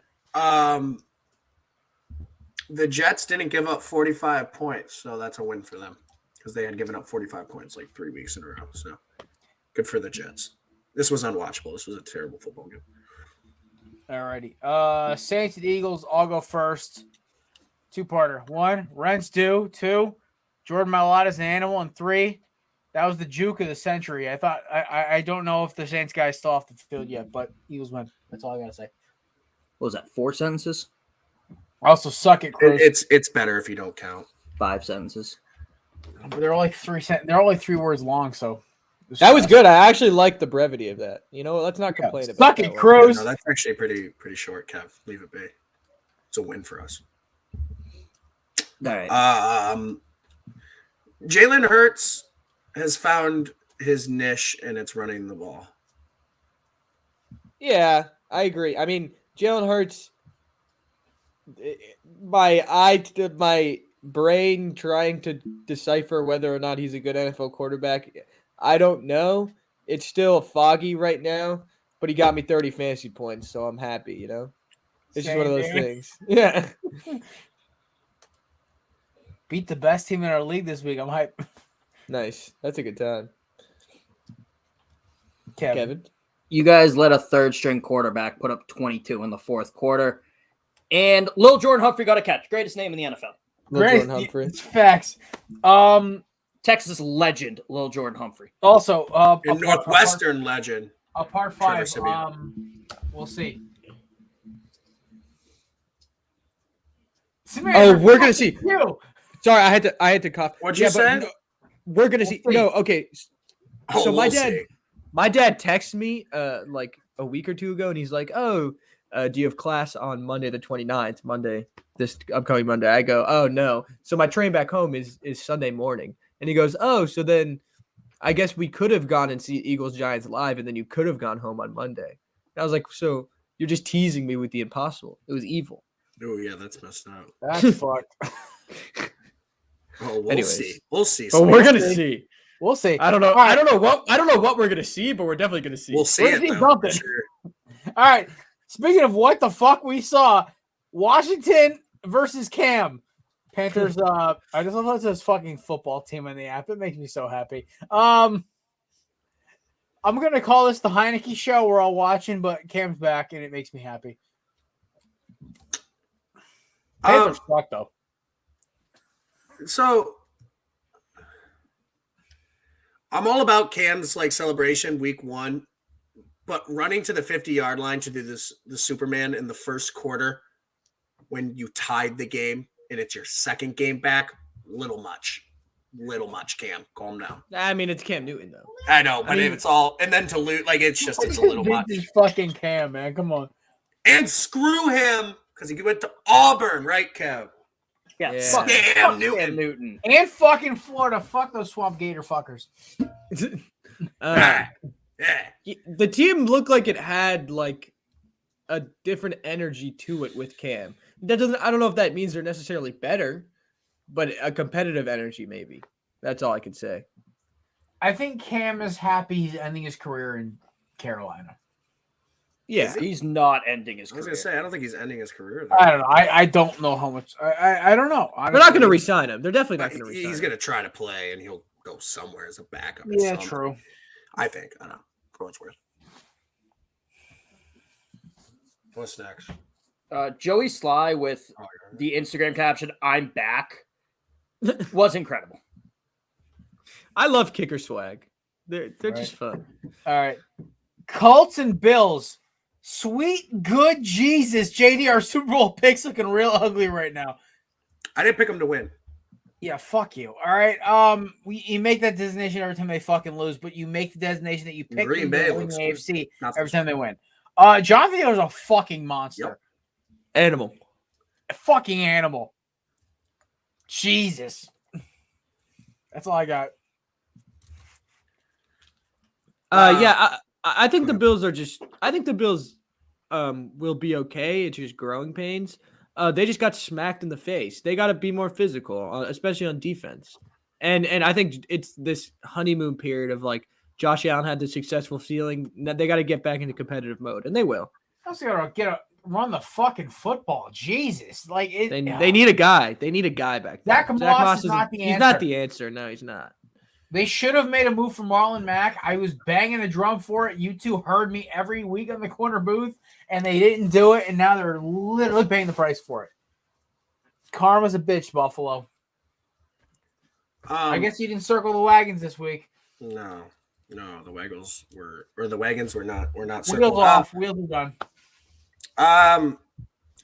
The Jets didn't give up 45 points, so that's a win for them because they had given up 45 points like 3 weeks in a row. So good for the Jets. This was unwatchable. This was a terrible football game. Alrighty. Saints and Eagles, I'll go first. Two-parter. 1, Rents due. 2, Jordan Mailata's an animal. And 3, that was the juke of the century. I don't know if the Saints guy's still off the field yet, but Eagles win. That's all I gotta say. What was that? 4 sentences? Also, suck it, Cruz. It's better if you don't count. 5 sentences. They're only 3 words long, so That was good. I actually like the brevity of that. You know, let's not complain about suck that it, one. Cruz. No, that's actually pretty short, Kev. Leave it be. It's a win for us. All right. Jalen Hurts has found his niche, and it's running the ball. Yeah, I agree. I mean, Jalen Hurts, my brain trying to decipher whether or not he's a good NFL quarterback, I don't know. It's still foggy right now, but he got me 30 fantasy points, so I'm happy, you know? It's just one of those things. Yeah. Beat the best team in our league this week. I'm hyped. Nice. That's a good time. Kevin. You guys let a third-string quarterback put up 22 in the fourth quarter, and Lil Jordan Humphrey got a catch. Greatest name in the NFL. Lil Jordan Humphrey. It's facts. Texas legend, Lil Jordan Humphrey. Also, And Northwestern legend. Part Trevor 5. Siemian. We'll see. Oh, we're gonna see. You. Sorry, I had to cough. What'd you say? No, we're gonna see. No, okay. Oh, So we'll see. my dad texted me like a week or two ago, and he's like, "Oh, do you have class on Monday the 29th? Monday, this upcoming Monday." I go, "Oh no." So my train back home is Sunday morning, and he goes, "Oh, so then I guess we could have gone and see Eagles Giants live, and then you could have gone home on Monday." And I was like, "So you're just teasing me with the impossible? It was evil." Oh yeah, that's messed up. That's fucked. Oh, we'll Anyways. see. We'll see. But we're gonna see. We'll see. I don't know. All right. I don't know what we're gonna see, but we're definitely gonna see. We'll see We'll it. see Though, something. for sure. All right. Speaking of what the fuck we saw, Washington versus Cam. Panthers. I just love how it says fucking football team on the app. It makes me so happy. I'm gonna call this the Heineke show. We're all watching, but Cam's back, and it makes me happy. Panthers suck though. So I'm all about Cam's like celebration week 1, but running to the 50-yard line to do the Superman in the first quarter when you tied the game and it's your second game back, little much, Cam. Calm down. I mean, it's Cam Newton though. I know, but it's all and then to lose like it's a little much. This is fucking Cam, man. Come on. And screw him because he went to Auburn, right, Kev? Yeah, Yeah. fuck Cam Cam Newton. Newton. And fucking Florida. Fuck those swamp gator fuckers. Yeah. The team looked like it had like a different energy to it with Cam. That doesn't. I don't know if that means they're necessarily better, but a competitive energy maybe. That's all I can say. I think Cam is happy he's ending his career in Carolina. Yeah, He's not ending his I was career. gonna say I don't think he's ending his career. I don't know. I don't know how much. I don't know. they're not going to re-sign him. They're definitely not going to re-sign He's him. gonna try to play, and he'll go somewhere as a backup. or Yeah, something. true. I think. I don't know. For what it's worth. What's next? Joey Sly with the Instagram caption "I'm back" was incredible. I love kicker swag. They're Right. just fun. All right. Colts and Bills. Sweet good Jesus, JD, our Super Bowl picks looking real ugly right now. I didn't pick him to win. Yeah, fuck you. All right. You make that designation every time they fucking lose, but you make the designation that you pick Green them Bay to win looks the good. AFC Not every so time they win. Jonathan Taylor's a fucking monster. Yep. Animal. A fucking animal. Jesus. That's all I got. Yeah, I think the Bills are just. I think the Bills will be okay. It's just growing pains. They just got smacked in the face. They got to be more physical, especially on defense. And I think it's this honeymoon period of like Josh Allen had the successful ceiling. They got to get back into competitive mode, and they will. Also gotta run the fucking football. Jesus, like it. They need a guy. They need a guy back there. Zach Moss is not the He's answer. not the answer. No, he's not. They should have made a move for Marlon Mack. I was banging the drum for it. You two heard me every week on the corner booth, and they didn't do it, and now they're literally paying the price for it. Karma's a bitch, Buffalo. I guess you didn't circle the wagons this week. No, the wagons were not Wheels circled. off. Wheels are done.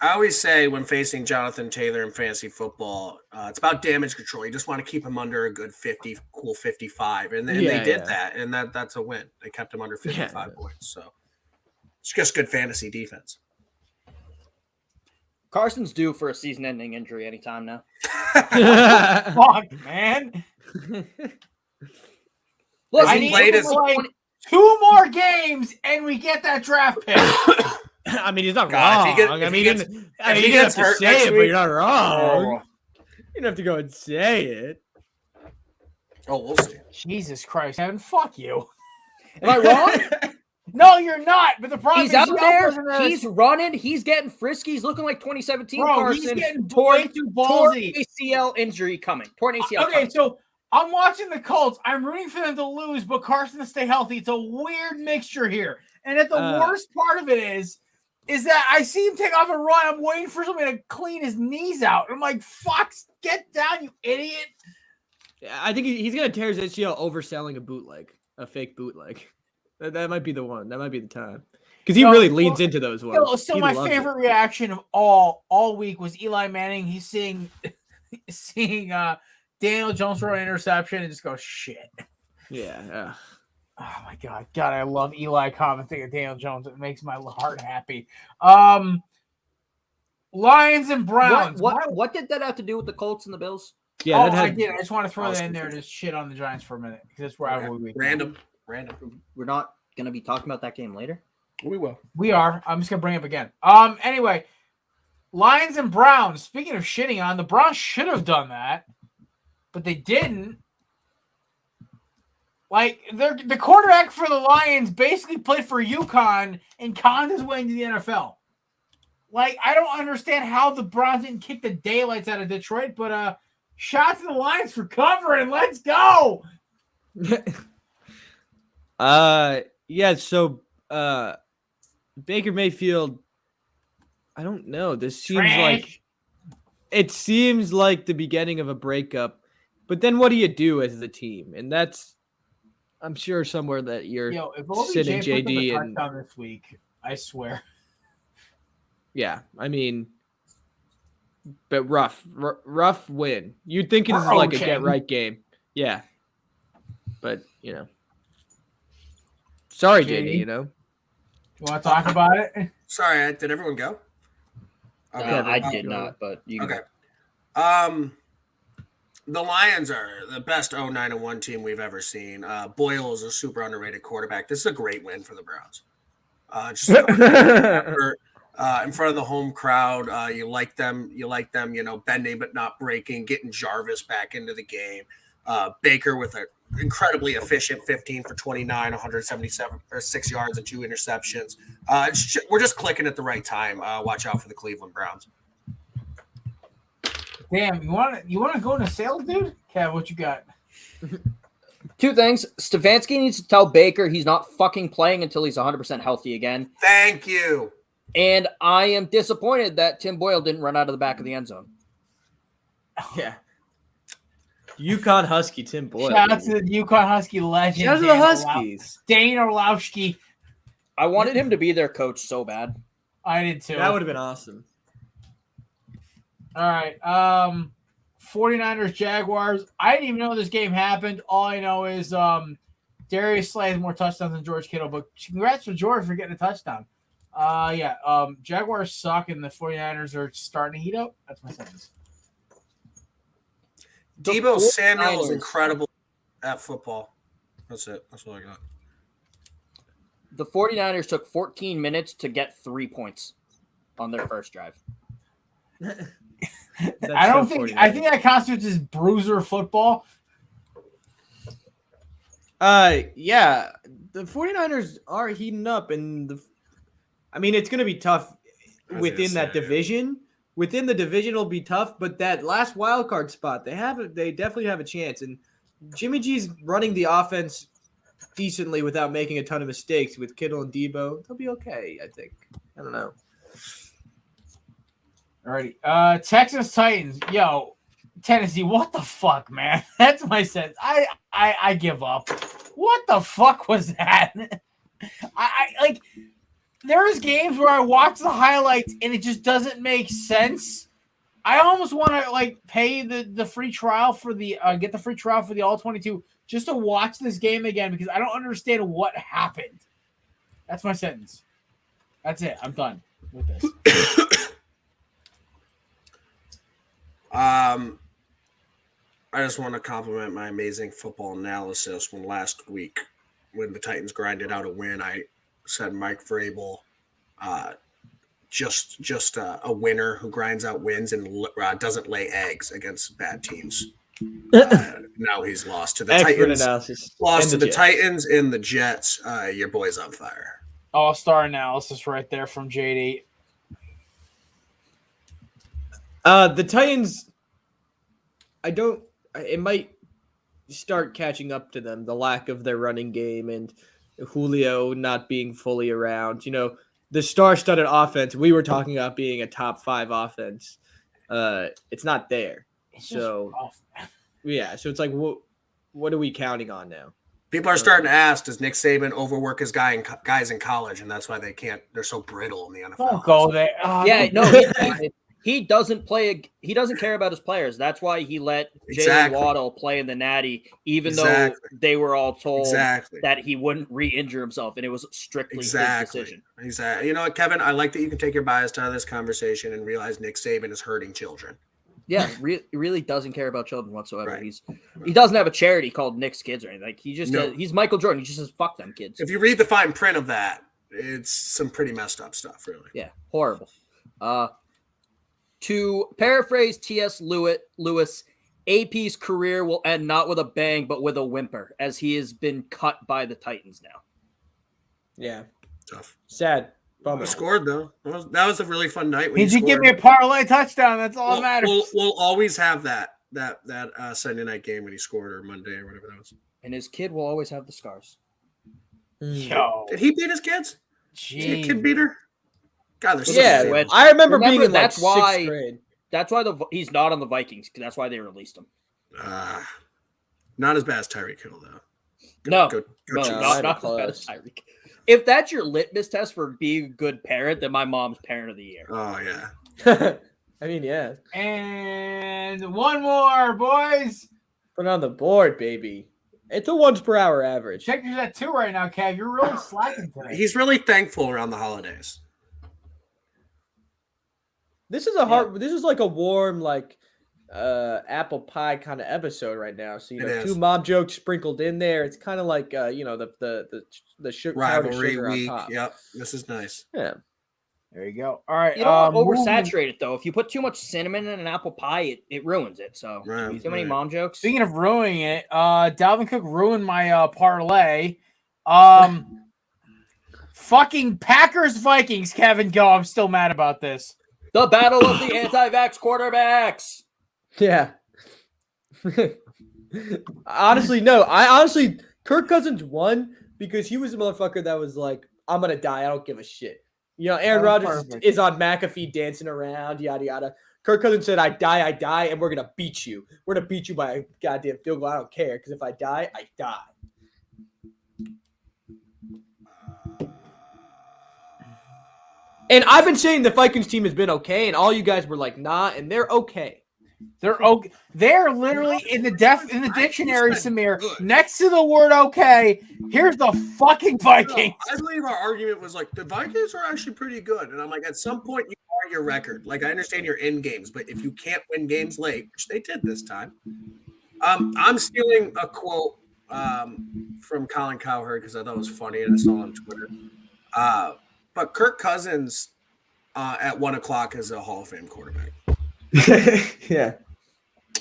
I always say when facing Jonathan Taylor in fantasy football, it's about damage control. You just want to keep him under a good 55, and they did that, and that's a win. They kept him under 55 points, so it's just good fantasy defense. Carson's due for a season-ending injury anytime now. Fuck, man. Look, I need him to play 2 more games, and we get that draft pick. I mean, he's not God, wrong. if he you gets didn't have to hurt say next it, but week- you're not wrong. You didn't have to go and say it. Oh, we'll see. Jesus Christ, Evan, fuck you. Am I wrong? No, you're not. But the problem He's is out there. wasn't He's running. He's getting frisky. He's looking like 2017 Bro, Carson. he's getting Torn way too ballsy. ACL injury coming. Torn ACL Okay, coming. so I'm watching the Colts. I'm rooting for them to lose, but Carson to stay healthy. It's a weird mixture here. And at the worst part of it is that I see him take off and run. I'm waiting for somebody to clean his knees out. I'm like, fuck, get down, you idiot. I think he's going to tear his ACL overselling a fake bootleg. That might be the one. That might be the time. Because he really leans into those ones. So He my loves favorite it. reaction of all week was Eli Manning. He's seeing Daniel Jones throw an interception and just go, shit. Yeah. Oh my God. God, I love Eli commenting at Daniel Jones. It makes my heart happy. Lions and Browns. What did that have to do with the Colts and the Bills? Yeah, I did. I just want to throw that in there and just shit on the Giants for a minute because that's where I would be. Random. We're not going to be talking about that game later. We will. We are. I'm just gonna bring it up again. Anyway, Lions and Browns. Speaking of shitting on, the Browns should have done that, but they didn't. Like the quarterback for the Lions basically played for UConn and conned his way into the NFL. Like I don't understand how the Browns didn't kick the daylights out of Detroit, but shout to the Lions for covering. Let's go. Yeah, so Baker Mayfield, I don't know. This seems like the beginning of a breakup. But then what do you do as the team? And that's I'm sure somewhere that you're if sitting OBJ puts up a JD and touchdown this week, I swear. yeah, I mean but rough win. You'd think this is like a get right game. Yeah. But, sorry, JD, You want to talk about it? Sorry, did everyone go? I did not, but you Okay. The Lions are the best 0-9-1 team we've ever seen. Boyle is a super underrated quarterback. This is a great win for the Browns. Just a quick effort, in front of the home crowd. You like them, bending but not breaking, getting Jarvis back into the game. Baker with an incredibly efficient 15 for 29, 177 or 6 yards and 2 interceptions. We're just clicking at the right time. Watch out for the Cleveland Browns. Damn, you want to go into sales, dude? Kev, what you got? 2 things. Stefanski needs to tell Baker he's not fucking playing until he's 100% healthy again. Thank you. And I am disappointed that Tim Boyle didn't run out of the back of the end zone. Yeah. UConn Husky Tim Boyle. Shout out to the UConn Husky legend. Shout out to the Huskies. Dane Orlowski. I wanted him to be their coach so bad. I did too. That would have been awesome. All right. 49ers Jaguars. I didn't even know this game happened. All I know is Darius Slay has more touchdowns than George Kittle, but congrats to George for getting a touchdown. Jaguars suck and the 49ers are starting to heat up. That's my sentence. Deebo Samuel is incredible at football. That's it. That's all I got. The 49ers took 14 minutes to get 3 points on their first drive. I think that constitutes as bruiser football. Yeah, the 49ers are heating up, and it's going to be tough within that division. Within the division, it'll be tough, but that last wild card spot, they definitely have a chance. And Jimmy G's running the offense decently without making a ton of mistakes with Kittle and Deebo. They'll be okay, I think. I don't know. Alrighty. Texas Titans. Yo, Tennessee, what the fuck, man? That's my sense. I give up. What the fuck was that? I there's games where I watch the highlights and it just doesn't make sense. I almost want to pay the free trial for the get the free trial for the all 22 just to watch this game again because I don't understand what happened. That's my sentence. That's it. I'm done with this. I just want to compliment my amazing football analysis when last week, when the Titans grinded out a win, I said Mike Vrabel, just a winner who grinds out wins and doesn't lay eggs against bad teams. Now he's lost to the Titans. Lost to the Titans and the Jets. Your boy's on fire. All-star analysis right there from JD. The Titans, it might start catching up to them, the lack of their running game and Julio not being fully around. The star-studded offense, we were talking about being a top 5 offense. It's not there. So it's like, what are we counting on now? People are starting to ask, does Nick Saban overwork his guys in college? And that's why they're so brittle in the NFL. Don't go there. He doesn't play. He doesn't care about his players. That's why he let Jalen Waddle play in the Natty, even though they were all told that he wouldn't re-injure himself, and it was strictly his decision. Exactly. You know what, Kevin? I like that you can take your bias out of this conversation and realize Nick Saban is hurting children. Yeah, he really doesn't care about children whatsoever. Right. He doesn't have a charity called Nick's Kids or anything. He's Michael Jordan. He just says fuck them kids. If you read the fine print of that, it's some pretty messed up stuff, really. Yeah, horrible. To paraphrase T.S. Lewis, AP's career will end not with a bang, but with a whimper, as he has been cut by the Titans now. Yeah. Tough. Sad. He scored, though. That was a really fun night. Did you give me a parlay touchdown? That's all that matters. We'll always have that Sunday night game when he scored, or Monday, or whatever that was. And his kid will always have the scars. Yo. Did he beat his kids? Jeez. Is he a kid beater? God, I remember being in sixth grade. That's why he's not on the Vikings. That's why they released him. Not as bad as Tyreek Hill, though. Not as bad as Tyreek. If that's your litmus test for being a good parent, then my mom's parent of the year. Oh, yeah. Yeah. And one more, boys. Put on the board, baby. It's a 1 per hour average. Check yours at 2 right now, Kev. You're really slacking today. He's really thankful around the holidays. This is this is like a warm, apple pie kind of episode right now. So It two is. mom jokes sprinkled in there. It's kind of like the sugar powdered Rivalry sugar on week. top. Yep. This is nice. Yeah. There you go. All right. You don't moving- oversaturate it though. If you put too much cinnamon in an apple pie, it ruins it. So Right, too many right. mom jokes. Speaking of ruining it, Dalvin Cook ruined my parlay. Fucking Packers Vikings, Kevin, go. I'm still mad about this. The battle of the anti-vax quarterbacks. Yeah. Honestly, no. Kirk Cousins won because he was a motherfucker that was like, I'm gonna die. I don't give a shit. Aaron Rodgers is on McAfee dancing around, yada yada. Kirk Cousins said, I die, and we're gonna beat you. We're gonna beat you by a goddamn field goal. I don't care, because if I die, I die. And I've been saying the Vikings team has been okay, and all you guys were like, nah, and they're okay. They're okay. They're literally in the dictionary, Samir, next to the word okay. Here's the fucking Vikings. No, I believe our argument was like the Vikings are actually pretty good, and I'm like, at some point you are your record. Like I understand you're in games, but if you can't win games late, which they did this time, I'm stealing a quote from Colin Cowherd because I thought it was funny and I saw it on Twitter. But Kirk Cousins at 1 o'clock is a Hall of Fame quarterback. Yeah.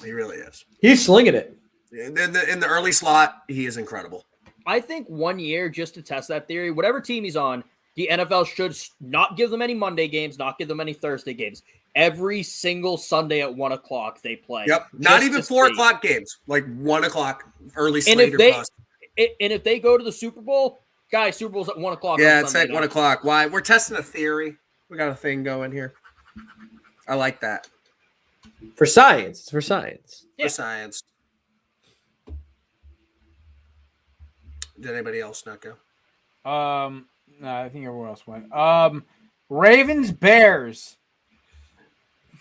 He really is. He's slinging it. In the early slot, he is incredible. I think 1 year, just to test that theory, whatever team he's on, the NFL should not give them any Monday games, not give them any Thursday games. Every single Sunday at 1 o'clock they play. Yep. Not even 4 o'clock games, like 1 o'clock, early slate or bust. And if they go to the Super Bowl, guys, Super Bowl's at 1 o'clock. Yeah, it's at 1 o'clock. Why? We're testing a theory. We got a thing going here. I like that. For science. It's for science. Yeah. For science. Did anybody else not go? No, I think everyone else went. Ravens Bears.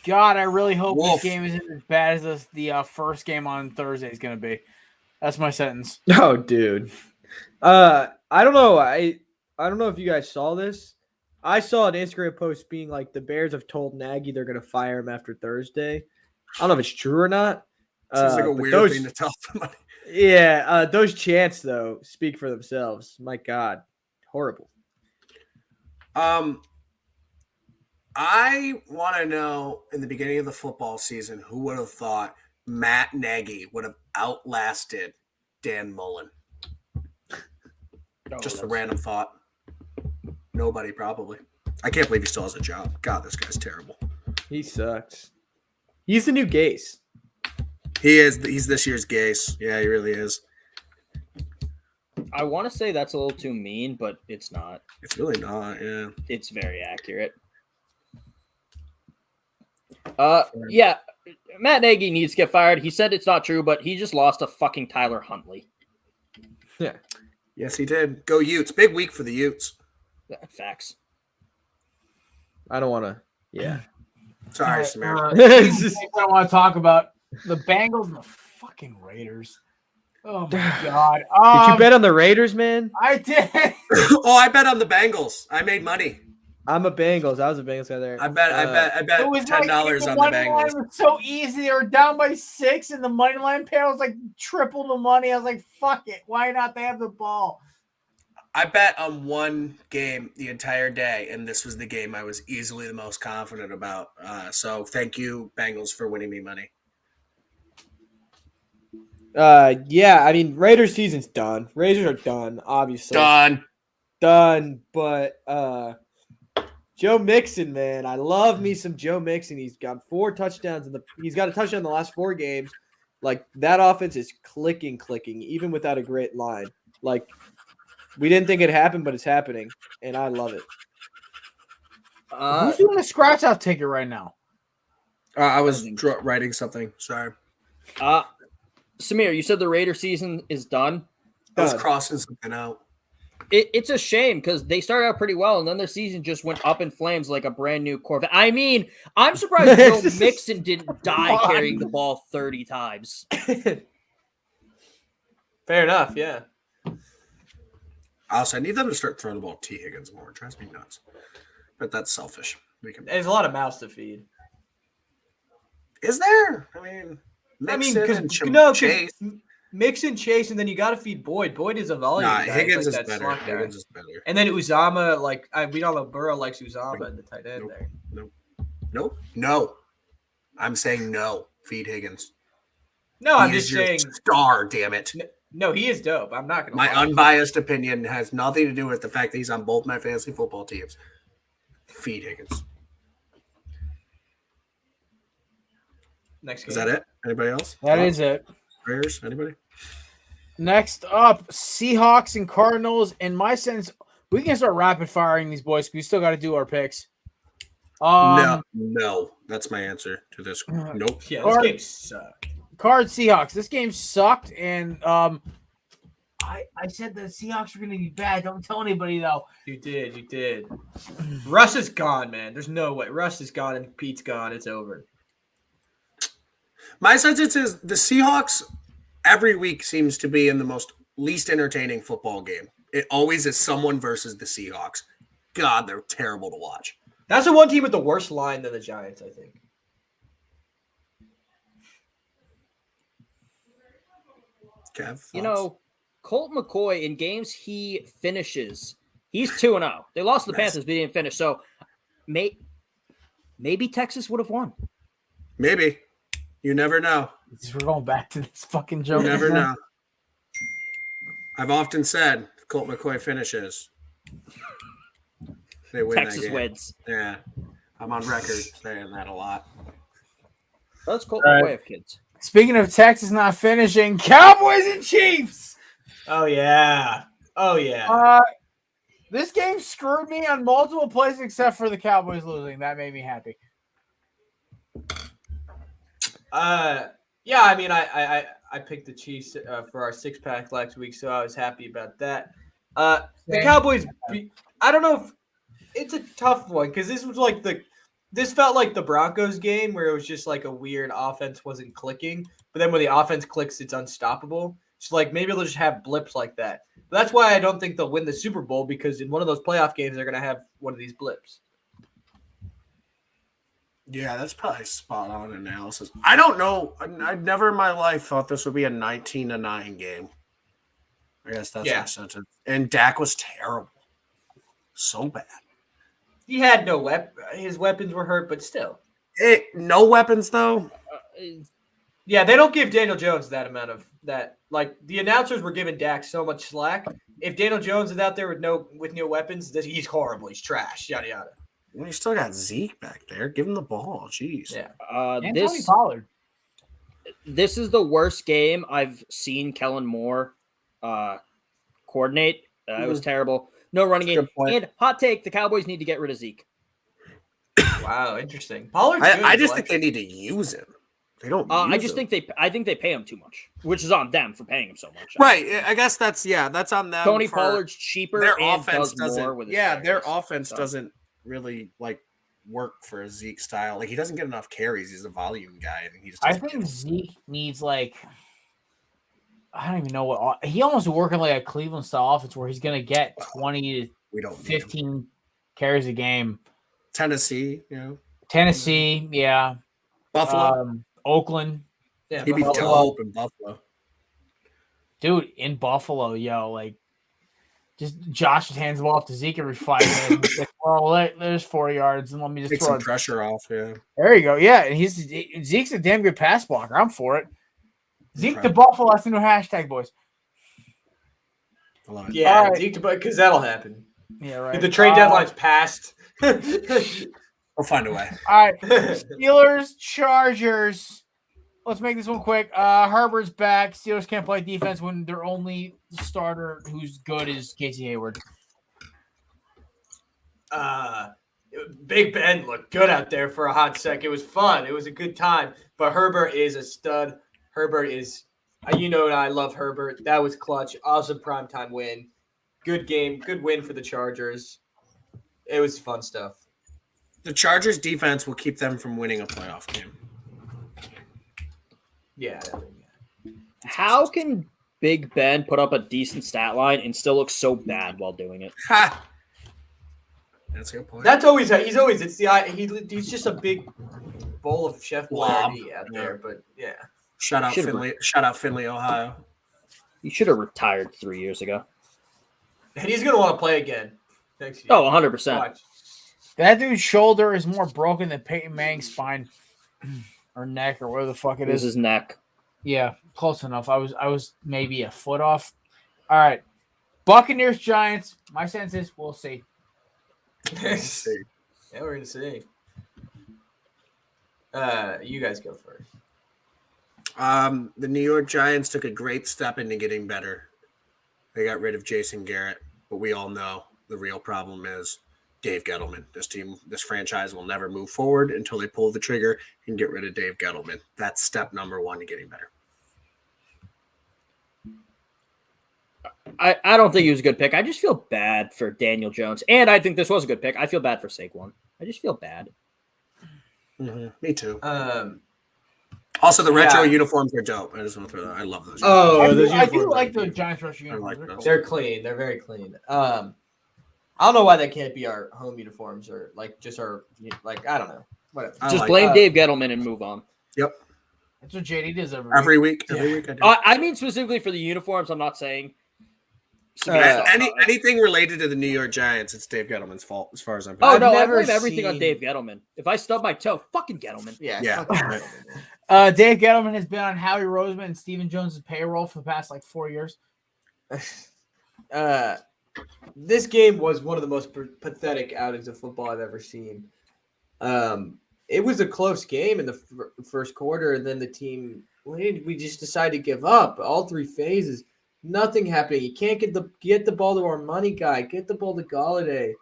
God, I really hope Wolf. this game isn't as bad as the first game on Thursday is going to be. That's my sentence. Oh, dude. I don't know. I don't know if you guys saw this. I saw an Instagram post being like the Bears have told Nagy they're going to fire him after Thursday. I don't know if it's true or not. Seems like a but weird thing to tell somebody. Yeah, those chants though speak for themselves. My God, horrible. I want to know in the beginning of the football season who would have thought Matt Nagy would have outlasted Dan Mullen. Just a random thought. Nobody probably. I can't believe he still has a job. God, this guy's terrible. He sucks. He's the new Gase. He is. He's this year's Gase. Yeah, he really is. I want to say that's a little too mean, but it's not. It's really not. Yeah. It's very accurate. Yeah, Matt Nagy needs to get fired. He said it's not true, but he just lost to fucking Tyler Huntley. Yeah. Yes, he did. Go Utes. Big week for the Utes. Facts. I don't want to. Yeah. Sorry, Samir. It's just- I want to talk about the Bengals and the fucking Raiders. Oh my God! Did you bet on the Raiders, man? I did. Oh, I bet on the Bengals. I made money. I'm a Bengals. I was a Bengals guy there. I bet It was $10 on the money line Bengals. was so easy. They were down by 6, and the money line pair was like triple the money. I was like, "Fuck it, why not? They have the ball." I bet on one game the entire day, and this was the game I was easily the most confident about. So thank you, Bengals, for winning me money. Yeah, I mean, Raiders season's done. Raiders are done, obviously. Done, but Joe Mixon, man. I love me some Joe Mixon. He's got 4 touchdowns he's got a touchdown in the last 4 games. Like, that offense is clicking, even without a great line. Like, we didn't think it happened, but it's happening, and I love it. Who's doing the scratch out ticket right now? I was writing something. Sorry. Samir, you said the Raider season is done. I was crossing something out. It's a shame because they started out pretty well, and then their season just went up in flames like a brand new Corvette. I mean, I'm surprised Joe Mixon didn't die carrying the ball 30 times. Fair enough, yeah. Also, I need them to start throwing the ball to T. Higgins more. It drives me nuts. But that's selfish. There's a lot of mouths to feed. Is there? I mean, Mixon and Chase. Mixon, Chase, and then you got to feed Boyd. Boyd is a volume Nah, guy. Higgins He's is like that better. slot guy. Higgins is better. And then Uzama, we all know Burrow likes Uzama in the tight end there. No. I'm saying no. Feed Higgins. No, I'm He just is your saying. star. Damn it. No, he is dope. I'm not gonna. My lie. unbiased opinion has nothing to do with the fact that he's on both my fantasy football teams. Feed Higgins. Next game. Is that it? Anybody else? That is it. Prayers? Anybody? Next up, Seahawks and Cardinals. In my sense, we can start rapid firing these boys. We still got to do our picks. No. That's my answer to this. Nope. Yeah, this game sucked. Cards Seahawks. This game sucked, and I said the Seahawks were going to be bad. Don't tell anybody though. You did. Russ is gone, man. There's no way. Russ is gone and Pete's gone. It's over. My sense is the Seahawks every week seems to be in the most least entertaining football game. It always is someone versus the Seahawks. God, they're terrible to watch. That's the one team with the worst line than the Giants, I think. Kev, You thoughts? know, Colt McCoy in games he finishes, he's 2-0. They lost to the Panthers, but he didn't finish. So maybe Texas would have won. Maybe. You never know. We're going back to this fucking joke. You never know. I've often said Colt McCoy finishes. They win Texas that game. wins. Yeah. I'm on record saying that a lot. Let's Colt All right. McCoy have kids. Speaking of Texas not finishing, Cowboys and Chiefs. Oh yeah. This game screwed me on multiple plays except for the Cowboys losing. That made me happy. Yeah. I mean, I picked the Chiefs for our 6-pack last week, so I was happy about that. The Cowboys. I don't know if it's a tough one because this felt like the Broncos game where it was just like a weird offense wasn't clicking, but then when the offense clicks, it's unstoppable. So maybe they'll just have blips like that. But that's why I don't think they'll win the Super Bowl because in one of those playoff games they're gonna have one of these blips. Yeah, that's probably spot on analysis. I don't know. I never in my life thought this would be a 19-9 game. I guess that's my sentence. And Dak was terrible. So bad. He had no weapon. His weapons were hurt, but still. No weapons, though? Yeah, they don't give Daniel Jones that amount of that. The announcers were giving Dak so much slack. If Daniel Jones is out there with no weapons, he's horrible. He's trash. Yada yada. Well, you still got Zeke back there. Give him the ball. Jeez. Yeah. And Tony Pollard. This is the worst game I've seen Kellen Moore coordinate. It was terrible. No running game. And hot take, the Cowboys need to get rid of Zeke. Wow, interesting. Pollard's I just think they need to use him. They don't. I think they pay him too much, which is on them for paying him so much. Right. I guess that's on them. Tony Pollard's cheaper. Their and offense does more doesn't. with his Their players. offense doesn't really work for a Zeke style. He doesn't get enough carries. He's a volume guy, and he just. I think Zeke needs I don't even know what he almost working like a Cleveland style offense where he's gonna get 20 to 15 carries a game. Tennessee, Tennessee, yeah. Buffalo, Oakland. Yeah, he'd be dope in Buffalo. Dude, in Buffalo, just Josh hands the ball off to Zeke every 5 minutes. There's 4 yards, and let me just Take throw some pressure off. Yeah, there you go. Yeah, and Zeke's a damn good pass blocker. I'm for it. Zeke to Buffalo. That's a new hashtag, boys. I love it. Yeah, Right. Zeke because that'll happen. Yeah, right. The trade deadline's passed. We'll find a way. All right, Steelers, Chargers. Let's make this one quick. Herbert's back. Steelers can't play defense when their only starter who's good is Casey Hayward. Big Ben looked good out there for a hot sec. It was fun. It was a good time. But Herbert is a stud. Herbert is, I love Herbert. That was clutch. Awesome primetime win. Good game. Good win for the Chargers. It was fun stuff. The Chargers defense will keep them from winning a playoff game. Yeah. How can Big Ben put up a decent stat line and still look so bad while doing it? Ha! That's a good point. That's always he's just a big bowl of Chef Blob. Boyardee out there, but yeah. Shout out Should've- Finley. Shout out Finley, Ohio. You should have retired 3 years ago. And he's gonna want to play again next year. Oh, 100%. Watch. That dude's shoulder is more broken than Peyton Manning's spine or neck or whatever the fuck it It was is. his neck. Yeah, close enough. I was maybe a foot off. All right. Buccaneers, Giants. My sense is we'll see. Yeah, we're gonna see. You guys go first. The New York Giants took a great step into getting better. They got rid of Jason Garrett, but we all know the real problem is Dave Gettleman. This franchise will never move forward until they pull the trigger and get rid of Dave Gettleman. That's step number one to getting better. I don't think he was a good pick. I just feel bad for Daniel Jones. And I think this was a good pick. I feel bad for Saquon. I just feel bad. Me too. Um, Also, the retro yeah. uniforms are dope. I just want to throw that. I love those. Oh, I those do uniforms like are the cute. Giants rush uniforms. like They're those. cool. they're clean. They're very clean. I don't know why that can't be our home uniforms or like just our like I don't know. Whatever. I Just like blame it. Dave Gettleman and move on. That's what JD does every week. Every week I do. I mean specifically for the uniforms. I'm not saying. Anything related to the New York Giants, it's Dave Gettleman's fault, as far as I'm Oh concerned. no, I never blame everything on seen- Dave Gettleman. If I stub my toe, fucking Gettleman. Yeah. fucking- Dave Gettleman has been on Howie Roseman and Stephen Jones' payroll for the past like 4 years. This game was one of the most pathetic outings of football I've ever seen. It was a close game in the first quarter, and then the team we just decided to give up. All three phases, nothing happening. You can't get the ball to our money guy. Get the ball to Galladay.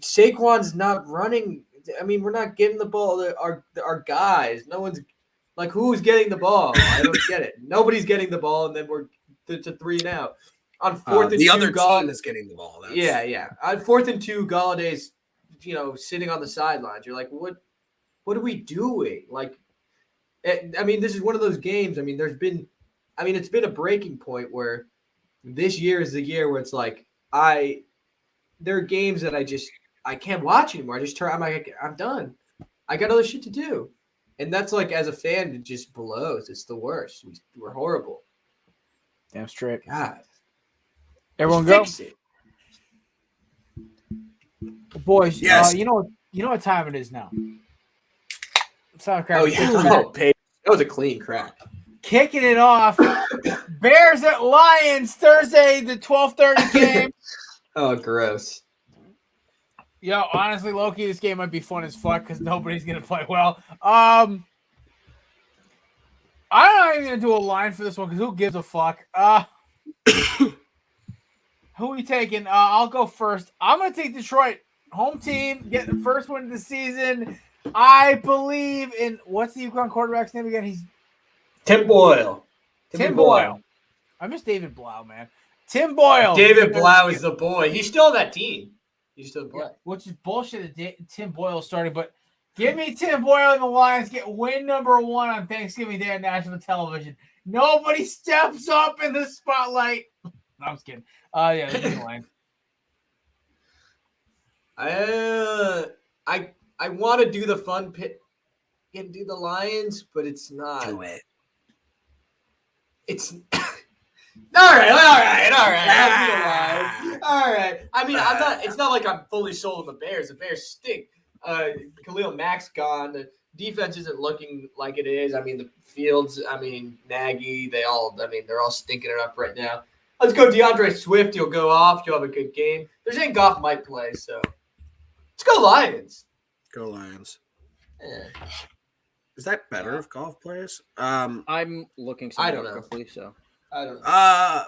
Saquon's not running. I mean, we're not getting the ball to our guys. No one's like who's getting the ball. I don't get it. Nobody's getting the ball, and then we're to 3 and out. On 4th and The 2, other Galladay. team is getting the ball. That's, Yeah. On 4th and 2, Galladay's, sitting on the sidelines. You're like, what are we doing? Like, I mean, this is one of those games. I mean, it's been a breaking point where this year is the year where it's like, there are games that I can't watch anymore. I'm like, I'm done. I got other shit to do. And that's like, as a fan, it just blows. It's the worst. We're horrible. Damn straight. God. Everyone Just go. fix it. Boys, Yes. you know what time it is now. Oh, yeah. That was a clean crack. Kicking it off. Bears at Lions Thursday, the 12:30 game. Oh, gross. Yo, honestly, Loki, this game might be fun as fuck because nobody's gonna play well. I'm not even gonna do a line for this one because who gives a fuck? Who are we taking? I'll go first. I'm gonna take Detroit. Home team, get the first win of the season. I believe in what's the UConn quarterback's name again? He's Tim Boyle. Tim Boyle. I miss David Blau, man. Tim Boyle. David Blau is the boy. He's still on that team. He's still playing. Which is bullshit that Tim Boyle started, but give me Tim Boyle and the Lions get win number 1 on Thanksgiving Day on national television. Nobody steps up in the spotlight. No, I'm just kidding. Yeah, give me the Lions. I want to do the fun pit and do the Lions, but it's not. Do it. It's all right. I'll do the Lions. All right. I mean, I'm not. It's not like I'm fully sold on the Bears. The Bears stink. Khalil Mack's gone. The defense isn't looking like it is. I mean, the Fields. I mean, Nagy. They're all stinking it up right now. Let's go, DeAndre Swift. You'll go off. You'll have a good game. They're saying Goff might play, so let's go Lions. Go Lions. Yeah. Is that better if golf plays? I'm looking I something don't know. quickly, so I don't know.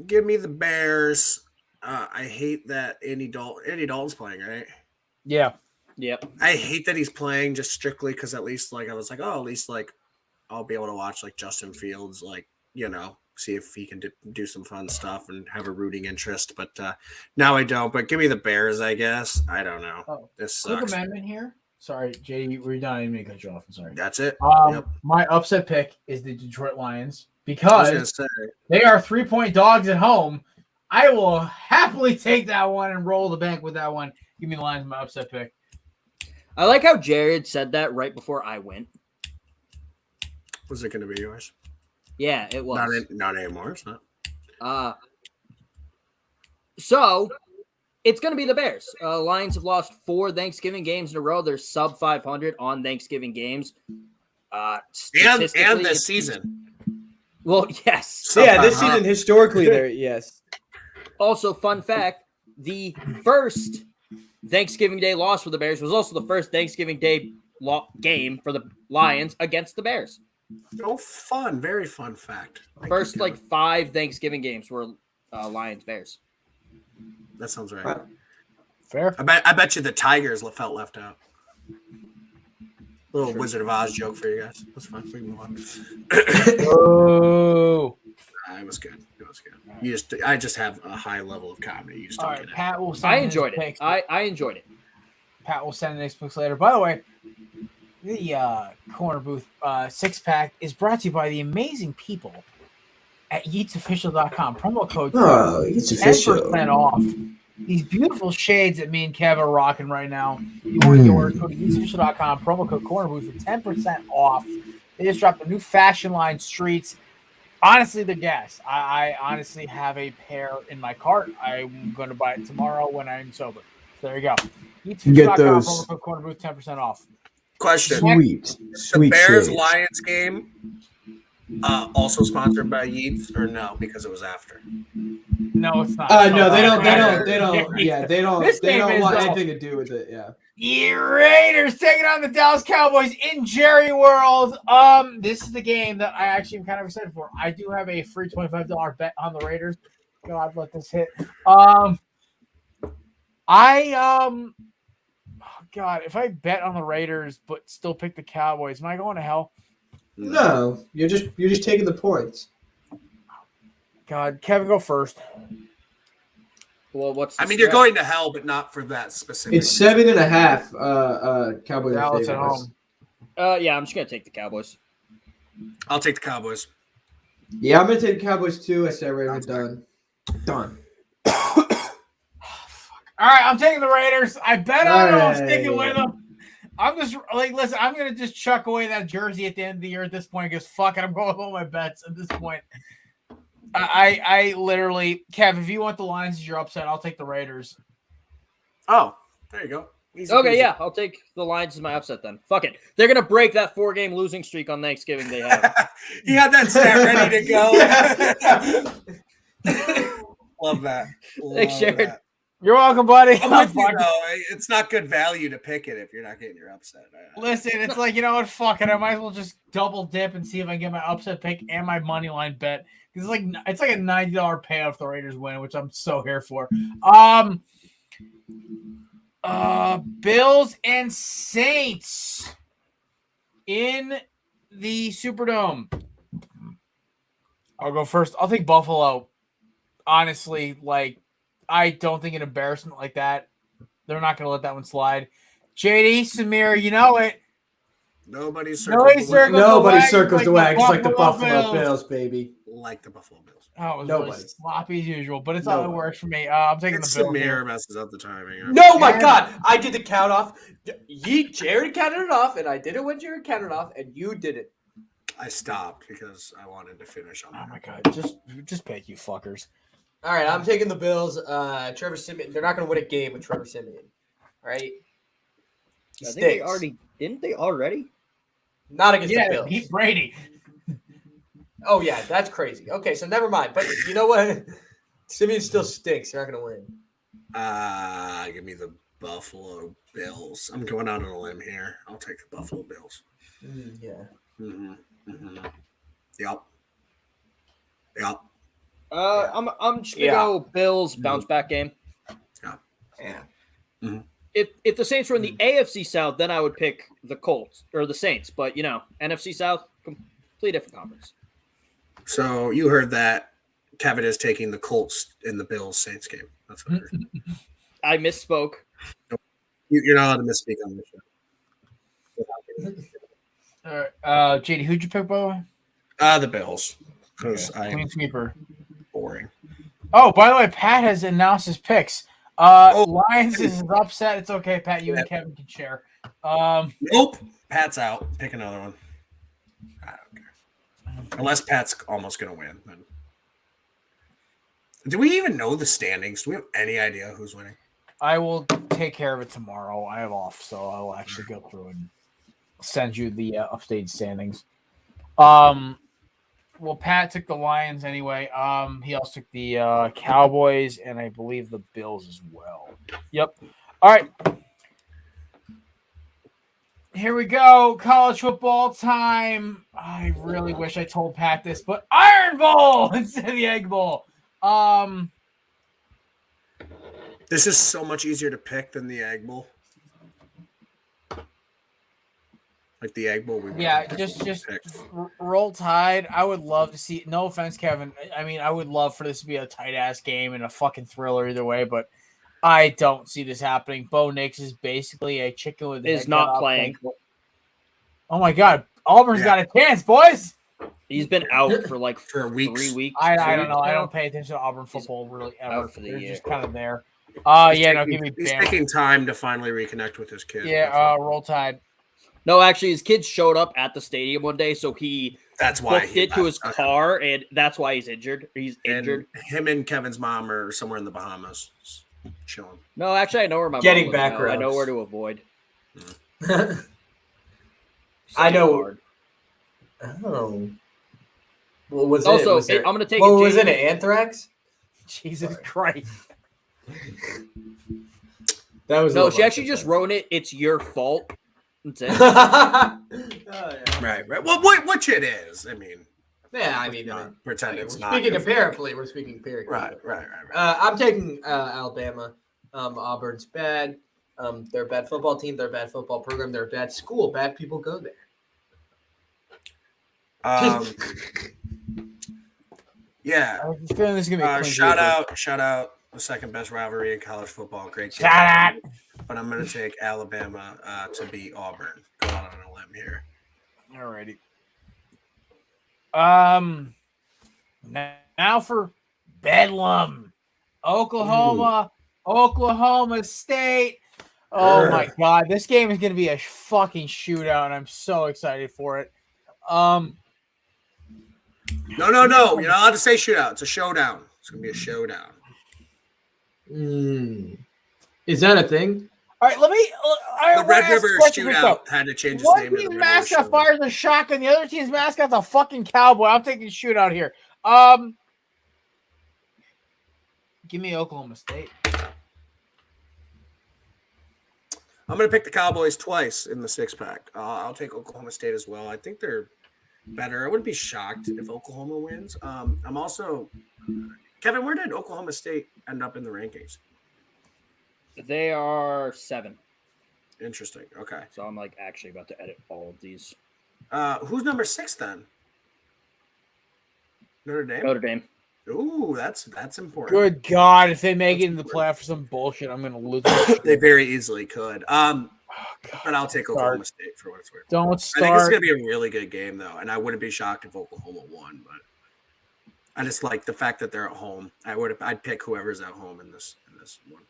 Give me the Bears. I hate that Andy Dalton's playing, right? Yeah. yep. I hate that he's playing just strictly because at least like I was like, oh, at least like I'll be able to watch like Justin Fields, like, see if he can do some fun stuff and have a rooting interest. But now I don't. But give me the Bears, I guess. I don't know. Oh, This quick sucks. amendment here. Sorry, JD, we're done. I didn't mean to cut you off. I'm sorry. That's it. Yep. My upset pick is the Detroit Lions I was because gonna say, they are 3-point dogs at home. I will happily take that one and roll the bank with that one. Give me the Lions, my upset pick. I like how Jared said that right before I went. Was it going to be yours? Yeah, it was. Not anymore. It's not. So it's going to be the Bears. Lions have lost 4 Thanksgiving games in a row. They're sub 500 on Thanksgiving games. And Statistically, this season. Well, yes. Yeah, this season historically, there. Yes. Also, fun fact: the first Thanksgiving Day loss for the Bears was also the first Thanksgiving Day game for the Lions against the Bears. Oh, fun! Very fun fact. First, 5 Thanksgiving games were Lions Bears. That sounds right. Fair. I bet you the Tigers felt left out. Little Wizard of Oz joke for you guys. That's fine. We can move on. Oh. It was good. I just have a high level of comedy. You just don't All get right, it. Pat will send I his enjoyed it. picks. I enjoyed it. Pat will send his picks later. By the way, the Corner Booth 6-pack is brought to you by the amazing people at yeetsofficial.com. Promo code It's 10% off. These beautiful shades that me and Kev are rocking right now. You want to order, go to yeetsofficial.com. Promo code Corner Booth for 10% off. They just dropped a new fashion line, Streets. Honestly, they're gas. I honestly have a pair in my cart. I'm going to buy it tomorrow when I'm sober. So there you go. Get those. Promo code Corner Booth 10% off. Question: Sweet The Bears shade. Lions game also sponsored by Yeats, or no? Because it was after. No, it's not. No, they don't. Yeah, they don't. This They game don't is, want though. anything to do with it. Yeah. The Raiders taking on the Dallas Cowboys in Jerry World. This is the game that I actually am kind of excited for. I do have a free $25 bet on the Raiders. God, let this hit. God, if I bet on the Raiders but still pick the Cowboys, am I going to hell? No, you're just taking the points. God, Kevin, go first. Well, what's the I mean, you're spread? going to hell, but not for that specific. It's 7.5. Cowboys Dallas at favorites. home. Yeah, I'm just going to take the Cowboys. I'll take the Cowboys. Yeah, I'm gonna take the Cowboys too. I said Raiders done. All right, I'm taking the Raiders. I bet on them. I'm Hey. sticking with them. I'm just listen. I'm gonna just chuck away that jersey at the end of the year. At this point, because fuck it, I'm going with all my bets at this point. I literally, Kev, if you want the Lions as your upset, I'll take the Raiders. Oh, there you go. Easy Okay, peasy. yeah, I'll take the Lions as my upset then. Fuck it. They're going to break that 4-game losing streak on Thanksgiving they have. He had that stat ready to go. Love that. Thanks, Love Jared. that. You're welcome, buddy. I'm with you, though. It's not good value to pick it if you're not getting your upset. Listen, it's like, you know what? Fuck it. I might as well just double dip and see if I can get my upset pick and my money line bet. It's like a $90 payoff if the Raiders win, which I'm so here for. Bills and Saints in the Superdome. I'll go first. I'll take Buffalo. Honestly, I don't think an embarrassment like that. They're not going to let that one slide. JD, Samir, you know it. Nobody Nobody circles the wagons like the Buffalo Buffalo Bills, baby. Like the Buffalo Bills. Oh, it was Nobody. really sloppy as usual, but it's all that Nobody. works for me. I'm taking It's the Bills. Samir messes up the timing. No, my God! I did the count off. Jared counted it off, and I did it when Jared counted it off, and you did it. I stopped because I wanted to finish on Oh that. my God, just pick, you fuckers. All right, I'm taking the Bills. Trevor Siemian. They're not going to win a game with Trevor Siemian. All right. He I think they stinks. already didn't they already? Not against the Yeah, Bills. beat Brady. Oh yeah, that's crazy. Okay, so never mind. But you know what? Simeon still stinks. They're not going to win. Give me the Buffalo Bills. I'm going out on a limb here. I'll take the Buffalo Bills. Yeah. Mm-hmm. Mm-hmm. Yep. Yep. I'm just gonna go Bills bounce back game. Yeah. Mm-hmm. If the Saints were in the AFC South, then I would pick the Colts or the Saints. But NFC South, completely different conference. So you heard that Kevin is taking the Colts in the Bills Saints game. That's what I heard. I misspoke. You're not allowed to misspeak on this show. All right, JD, who'd you pick, by the way? The Bills, because I'm Clean sweeper. boring. Oh, by the way, Pat has announced his picks. Lions is his upset. It's okay, Pat. You and Kevin can share. Nope. Pat's out. Pick another one. I don't care. Unless Pat's almost going to win. Then. Do we even know the standings? Do we have any idea who's winning? I will take care of it tomorrow. I have off, so I will actually go through and send you the updated standings. Well, Pat took the Lions anyway. He also took the Cowboys and I believe the Bills as well. Yep. All right. Here we go. College football time. I really wish I told Pat this, but Iron Bowl instead of the Egg Bowl. This is so much easier to pick than the Egg Bowl. Like the Egg Bowl. Just roll Tide. I would love to see. No offense, Kevin. I mean, I would love for this to be a tight ass game and a fucking thriller either way, but I don't see this happening. Bo Nix is basically a chicken with Is not playing. Oh my god, Auburn's got a chance, boys. He's been out for like for weeks. 3 weeks. I don't know. I don't pay attention to Auburn football really ever. Out for the They're year. just kind of there. He's He's taking time to finally reconnect with his kid. Yeah, roll Tide. No, actually, his kids showed up at the stadium one day, so that's why booked it to his car, and that's why he's injured. He's injured. Him and Kevin's mom are somewhere in the Bahamas, chilling. No, actually, I know where my Getting mom back lives now. I know rubs. where to avoid. I know. Hard. Oh. What was Also, it? Was there- I'm going to take What it. was it? An anthrax? Jesus Christ. That was No, she actually just wrote it. It's your fault. That's it. Right. Well, which it is. I mean, Yeah, I mean, pretend it's not. Speaking apparently, we're speaking empirically. Right. I'm taking Alabama. Auburn's bad. They're a bad football team. They're a bad football program. They're a bad school. Bad people go there. Yeah. I was feeling this is gonna be a Shout out the second best rivalry in college football. Great game. Shout out. But I'm going to take Alabama to beat Auburn. Go out on a limb here. Alrighty. Now for Bedlam, Oklahoma State. Oh my god, this game is gonna be a fucking shootout, and I'm so excited for it. No. You're not allowed to say shootout. It's a showdown. It's going to be a showdown. Is that a thing? All right, The Red River Shootout had to change its name to the One team's Red River mascot Shootout. fires a shotgun. The other team's mascot's a fucking cowboy. I'm taking shootout here. Give me Oklahoma State. I'm going to pick the Cowboys twice in the six-pack. I'll take Oklahoma State as well. I think they're better. I wouldn't be shocked if Oklahoma wins. I'm also – Kevin, where did Oklahoma State end up in the rankings? They are 7. Interesting. Okay. So I'm like actually about to edit all of these. Who's number 6 then? Notre Dame? Notre Dame. Ooh, that's important. Good God, if they make it in the playoff for some bullshit, I'm gonna lose. They very easily could. But I'll take Oklahoma State for what it's worth. Don't I think it's start. gonna be a really good game though, and I wouldn't be shocked if Oklahoma won. But I just like the fact that they're at home. I'd pick whoever's at home in this one.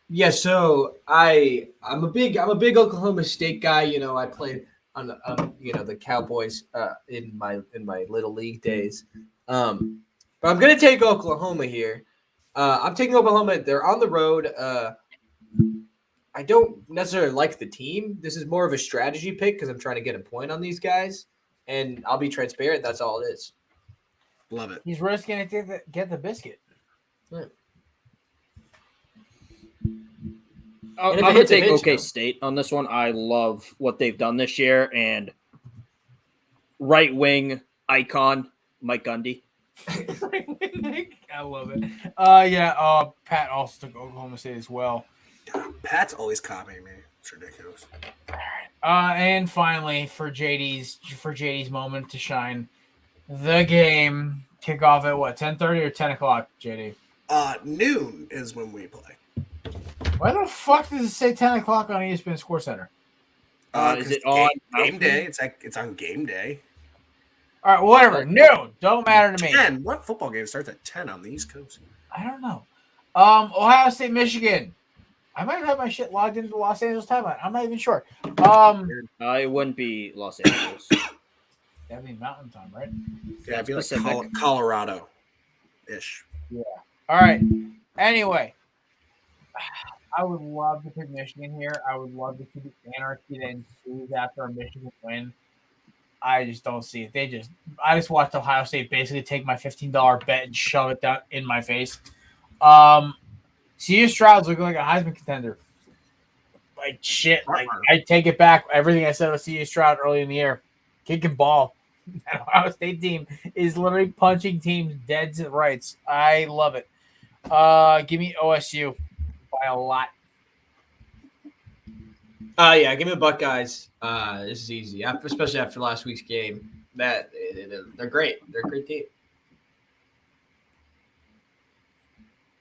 Yeah. So I'm a big Oklahoma State guy. You know, I played on the Cowboys in my little league days. But I'm gonna take Oklahoma here. I'm taking Oklahoma. They're on the road. I don't necessarily like the team. This is more of a strategy pick because I'm trying to get a point on these guys, and I'll be transparent. That's all it is. Love it. He's risking it to get the biscuit. Right. I'm And if it going to hits, it take hits, OK you know. State on this one. I love what they've done this year. And right wing icon, Mike Gundy. I love it. Pat also took Oklahoma State as well. Pat's always copying me. It's ridiculous. And finally, for JD's moment to shine, the game kickoff at what, 10:30 or 10 o'clock, JD? Noon is when we play. Why the fuck does it say 10 o'clock on ESPN SportsCenter? Is it on game day? It's on game day. All right, whatever. Noon. Don't matter to me. 10. What football game starts at 10 on the East Coast? I don't know. Ohio State, Michigan. I might have my shit logged into the Los Angeles timeline. I'm not even sure. It wouldn't be Los Angeles. That'd be Mountain Time, right? Yeah, it'd be like Pacific. Colorado-ish. Yeah. All right. Anyway, I would love to pick Michigan here. I would love to see the anarchy that ensues after a Michigan win. I just don't see it. I just watched Ohio State basically take my $15 bet and shove it down in my face. C.J. Stroud's looking like a Heisman contender. Like shit. Like I take it back. Everything I said about C.J. Stroud early in the year. Kick and ball. That Ohio State team is literally punching teams dead to rights. I love it. Give me OSU by a lot. Yeah, give me the Buckeyes. This is easy, especially after last week's game. They're great. They're a great team.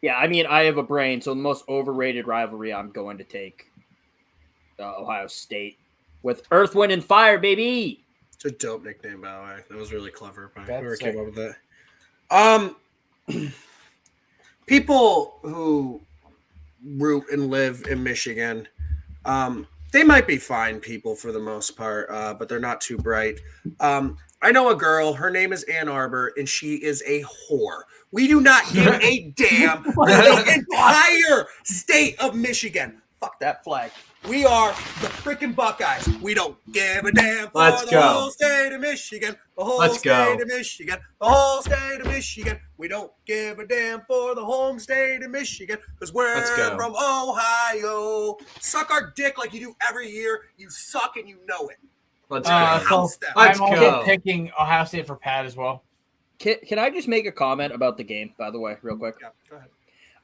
Yeah, I mean, I have a brain, so the most overrated rivalry I'm going to take Ohio State with Earth, Wind, and Fire, baby. It's a dope nickname, by the way. That was really clever by That's whoever sick. came up with that. People who root and live in Michigan, they might be fine people for the most part, but they're not too bright. I know a girl, her name is Ann Arbor, and she is a whore. We do not give a damn for the entire state of Michigan. Fuck that flag. We are the freaking Buckeyes. We don't give a damn for the whole state of Michigan. The whole state of Michigan. The whole state of Michigan. We don't give a damn for the home state of Michigan because we're from Ohio. Suck our dick like you do every year. You suck and you know it. Let's go. I'm also picking Ohio State for Pat as well. Can I just make a comment about the game, by the way, real quick? Yeah, go ahead.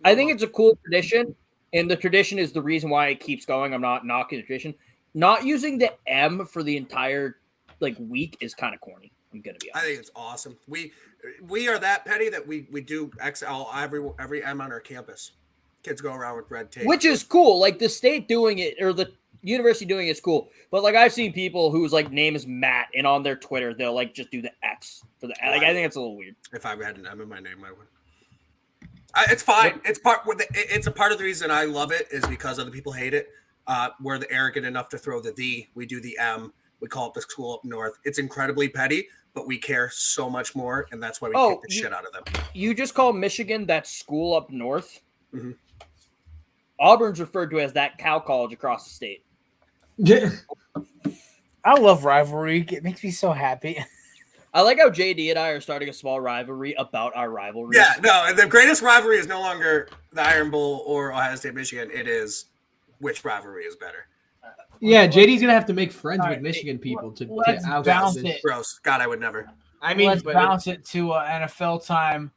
I think it's a cool tradition, and the tradition is the reason why it keeps going. I'm not knocking the tradition. Not using the M for the entire week is kind of corny. I'm gonna be honest. I think it's awesome. We are that petty that we do XL every M on our campus. Kids go around with red tape, which is cool. Like the state doing it or the university doing it is cool. But I've seen people whose name is Matt, and on their Twitter they'll just do the X for the. I think it's a little weird. If I had an M in my name, I would. It's fine. It's a part of the reason I love it is because other people hate it. We're the arrogant enough to throw the D. We do the M. We call it the school up north. It's incredibly petty, but we care so much more, and that's why we kick the shit out of them. You just call Michigan that school up north? Mm-hmm. Auburn's referred to as that cow college across the state. Yeah. I love rivalry. It makes me so happy. I like how JD and I are starting a small rivalry about our rivalries. Yeah, no, the greatest rivalry is no longer the Iron Bowl or Ohio State, Michigan. It is which rivalry is better. Yeah, JD's gonna have to make friends with Michigan people to bounce this. it. Gross. God, I would never. I mean, let's bounce it to NFL time.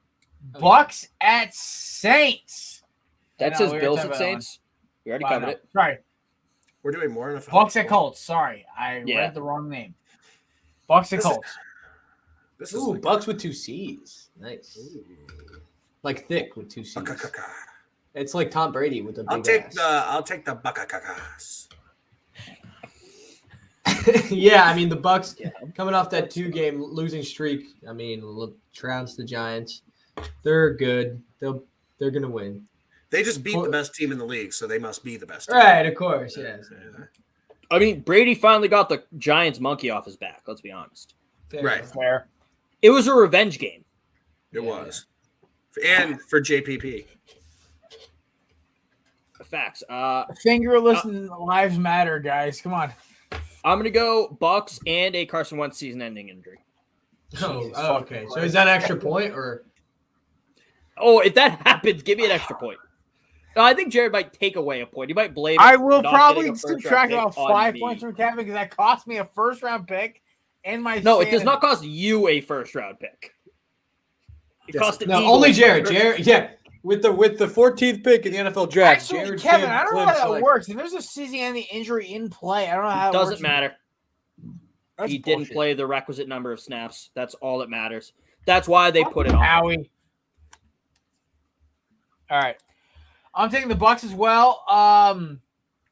Bucks at Saints. That says Bills at Saints. We already covered it. Sorry. We're doing more NFL. Bucks at Colts. Sorry, I read the wrong name. Bucks at Colts. This is Bucks with 2 C's. Nice. Like thick with 2 C's. It's like Tom Brady with a big ass. I'll take the Buccaneers. Yeah, I mean the Bucks coming off that 2-game losing streak. I mean, trounced the Giants. They're good. They're gonna win. They just beat the best team in the league, so they must be the best team. Right, of course, yes. I mean, Brady finally got the Giants monkey off his back. Let's be honest. Fair. It was a revenge game. It was, and for JPP. Facts. Fingerless lives matter, guys. Come on. I'm gonna go Bucks and a Carson Wentz season-ending injury. Oh, okay. So is that an extra point or? Oh, if that happens, give me an extra point. No, I think Jared might take away a point. He might blame. I will not probably getting a first-round subtract pick about on 5 me. points from Kevin because that cost me a first-round pick and my. No, it does not cost you a first-round pick. It costs the Eagles only a Jared. first- Yeah, with the 14th pick in the NFL draft. Actually, Jared Kevin, can I don't know clinch, how that works. If there's a season-ending injury in play, I don't know how it Doesn't works. matter. That's He didn't bullshit. play the requisite number of snaps. That's all that matters. That's why they put it on. Howie. All right. I'm taking the Bucks as well.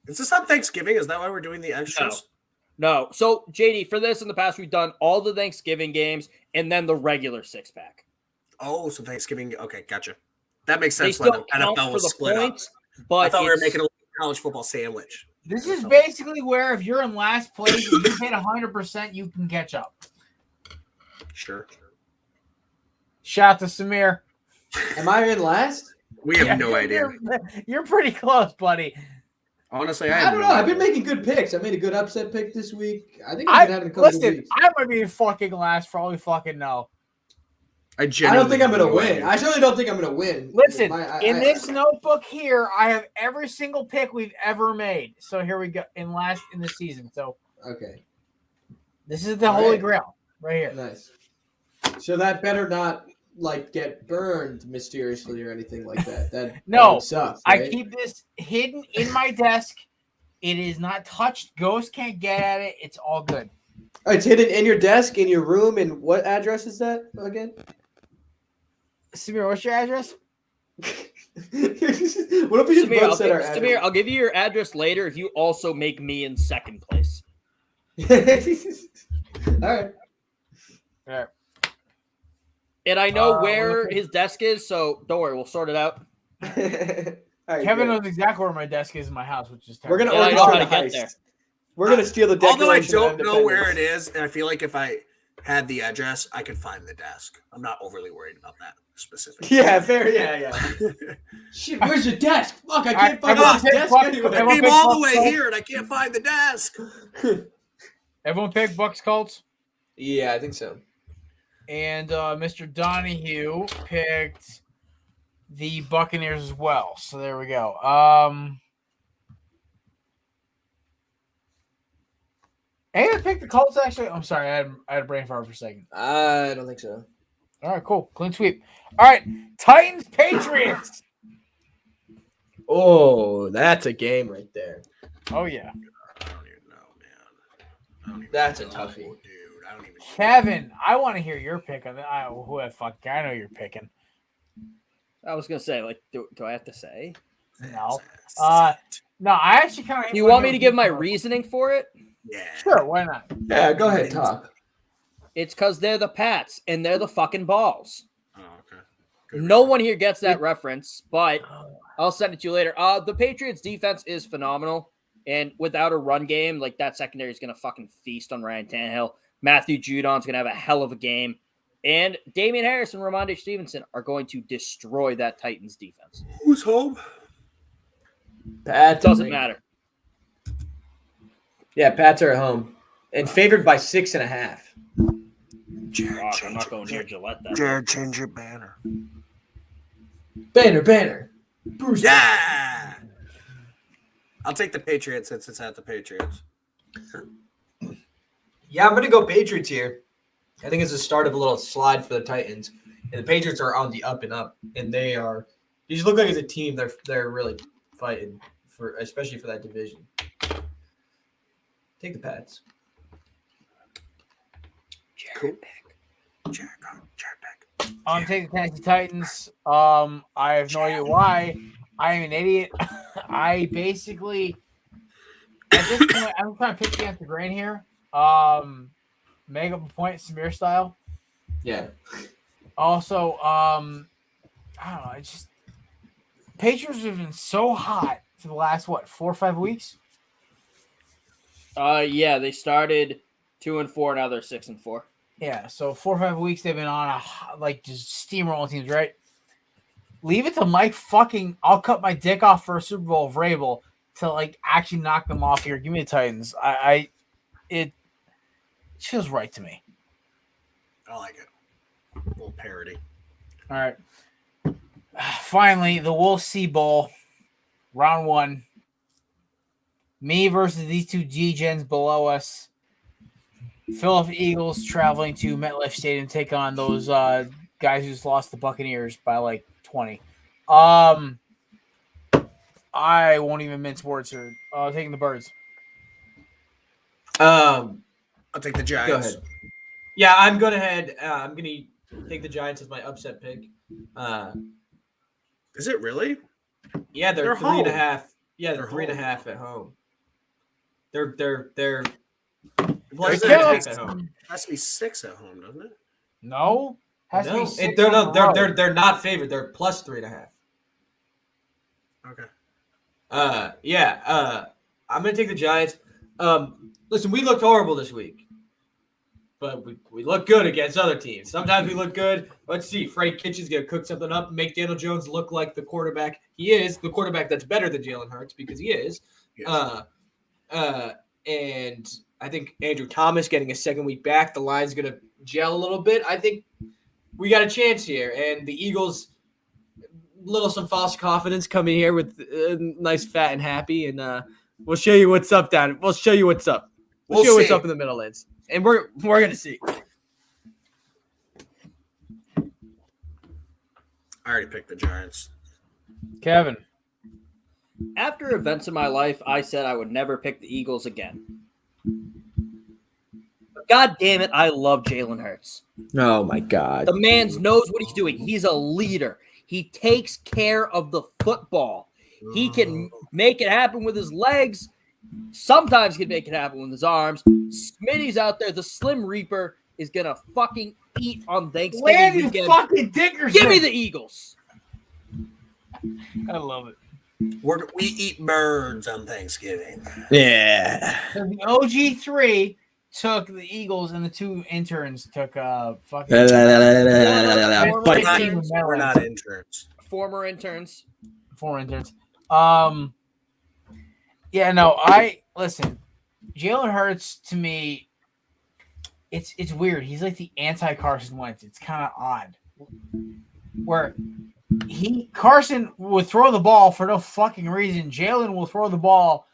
Is this on Thanksgiving? Is that why we're doing the extras? No. So, JD, for this in the past, we've done all the Thanksgiving games and then the regular 6-pack. Oh, so Thanksgiving. Okay, gotcha. That makes They sense. Why still the count NFL for was the split points, up. but I thought we were it's- making a college football sandwich. This is basically where if you're in last place, if you hit 100%, you can catch up. Sure. Shout out to Samir. Am I in last? We have no idea. You're pretty close, buddy. Honestly, I have don't no know. I've idea. been making good picks. I made a good upset pick this week. I think I've been having a couple of Listen, weeks. I might be fucking last for all we fucking know. I don't think I'm have going to no win. idea. I certainly don't think I'm going to win. Listen, in this notebook here, I have every single pick we've ever made. So here we go in the season. So Okay. this is the All holy right. grail right here. Nice. So that better not like get burned mysteriously or anything like that. That No, would suck, I right? keep this hidden in my desk. It is not touched. Ghosts can't get at it. It's all good. Oh, it's hidden in your desk, in your room, and what address is that again? Samir, what's your address? What if we just Samir, both said our Samir, I'll give you your address later if you also make me in second place. address? All right. All right. And I know we're where looking- his desk is, so don't worry, we'll sort it out. All right, Kevin good. knows exactly where my desk is in my house, which is We're terrible. gonna And I know how orchestrate to a get heist. there. We're gonna steal the Although I Declaration of don't know where it Independence. is, and I feel like if I had the address, I could find the desk. I'm not overly worried about that specifically. Yeah, fair. Yeah. Shit, where's your desk? Fuck, I can't find everyone his pick desk Buck- anywhere. I everyone came pick all the Bucks way Colts. here and I can't find the desk. Everyone pick Bucks Colts. Yeah, I think so. And Mr. Donahue picked the Buccaneers as well. So there we go. Anyone picked the Colts, actually? I'm sorry. I had a brain fart for a second. I don't think so. All right, cool. Clean sweep. All right. Titans, Patriots. Oh, that's a game right there. Oh, yeah. I don't even know, man. I don't even That's a know, toughie. dude. I don't even. Kevin, I want to hear your pick on that. I know you're picking. I was gonna say, like, do I have to say? No. No, I actually kind of. You want me to give my reasoning for it? Yeah. Sure, why not? Yeah, go ahead, talk. It's because they're the Pats and they're the fucking balls. Oh, okay. Good No reason. one here gets that reference, but I'll send it to you later. The Patriots defense is phenomenal, and without a run game, like that secondary is gonna fucking feast on Ryan Tannehill. Matthew Judon's gonna have a hell of a game, and Damian Harris and Ramondre Stevenson are going to destroy that Titans defense. Who's home? Pats Doesn't matter. Yeah, Pats are at home and favored by 6.5. Fuck, I'm not going near Gillette. Then. Jared, change your banner. Banner. Bruce. Yeah. I'll take the Patriots since it's at the Patriots. Yeah, I'm gonna go Patriots here. I think it's the start of a little slide for the Titans, and the Patriots are on the up and up, and they just look like as a team they're really fighting for, especially for that division. Take the Pats. Cool. Jared pick. I'm taking the Tennessee Titans. I have no idea why. I am an idiot. I basically, at this point, I'm trying to pick against the grain here. Make up a point, Samir style. Yeah. Also, I don't know. It's just Patriots have been so hot for the last 4 or 5 weeks. Yeah, they started 2-4, now they're 6-4. Yeah, so 4 or 5 weeks they've been on just steamrolling teams, right? Leave it to Mike fucking. I'll cut my dick off for a Super Bowl of Vrabel to actually knock them off here. Give me the Titans. It feels right to me. I like it. A little parody. All right. Finally, the Wolf Sea Bowl, round 1. Me versus these two G-Gens below us. Philadelphia Eagles traveling to MetLife Stadium to take on those guys who just lost the Buccaneers by 20. I won't even mince words here. Taking the Birds. I'll take the Go Giants. ahead. Yeah, I'm going ahead. I'm gonna take the Giants as my upset pick. Is it really? Yeah, they're They're 3.5. Yeah, they're They're 3.5 at home. They're Plus They're killing- at home. Has to be 6 at home, doesn't it? No. Has to No, be six they're on the road. they're not favored. They're plus 3.5. Okay. I'm gonna take the Giants. Listen, we looked horrible this week, but we look good against other teams. Sometimes we look good. Let's see. Frank Kitchen's gonna cook something up and make Daniel Jones look like the quarterback he is, the quarterback that's better than Jalen Hurts because he is. Yes. And I think Andrew Thomas getting a second week back, the line's gonna gel a little bit. I think we got a chance here, and the Eagles. Some false confidence coming here with nice, fat, and happy, and we'll show you what's up down. We'll show you what's up. We'll show you what's up in the Middlelands, and we're gonna see. I already picked the Giants. Kevin. After events in my life, I said I would never pick the Eagles again. But God damn it, I love Jalen Hurts. Oh my God. The man knows what he's doing. He's a leader. He takes care of the football. He can make it happen with his legs. Sometimes he can make it happen with his arms. Smitty's out there. The Slim Reaper is going to fucking eat on Thanksgiving Landon weekend. fucking Dickerson. Give me the Eagles. I love it. We eat birds on Thanksgiving. Yeah. So the OG3 took the Eagles, and the two interns took fucking. We're not interns. Former interns. Former interns. Yeah, no, listen. Jalen Hurts to me, it's weird. He's like the anti-Carson Wentz. It's kind of odd. Where Carson would throw the ball for no fucking reason. Jalen will throw the ball,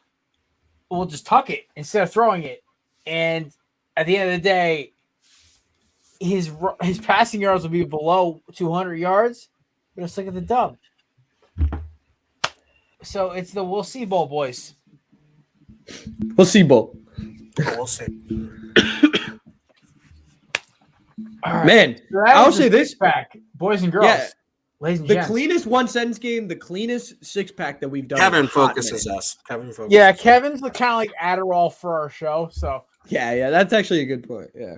will just tuck it instead of throwing it. And at the end of the day, his passing yards will be below 200 yards. But let's look at the dub. So it's the We'll See Bowl, boys. We'll see, Bo. We'll see. All right. Man, So that I'll is the say this. six-pack, boys and girls. Yeah. Ladies and The gents. cleanest one sentence game, the cleanest six pack that we've done. Kevin in a hot focuses minute. us. Kevin focuses. Yeah, Kevin's the kind of like Adderall for our show. So Yeah, that's actually a good point. Yeah.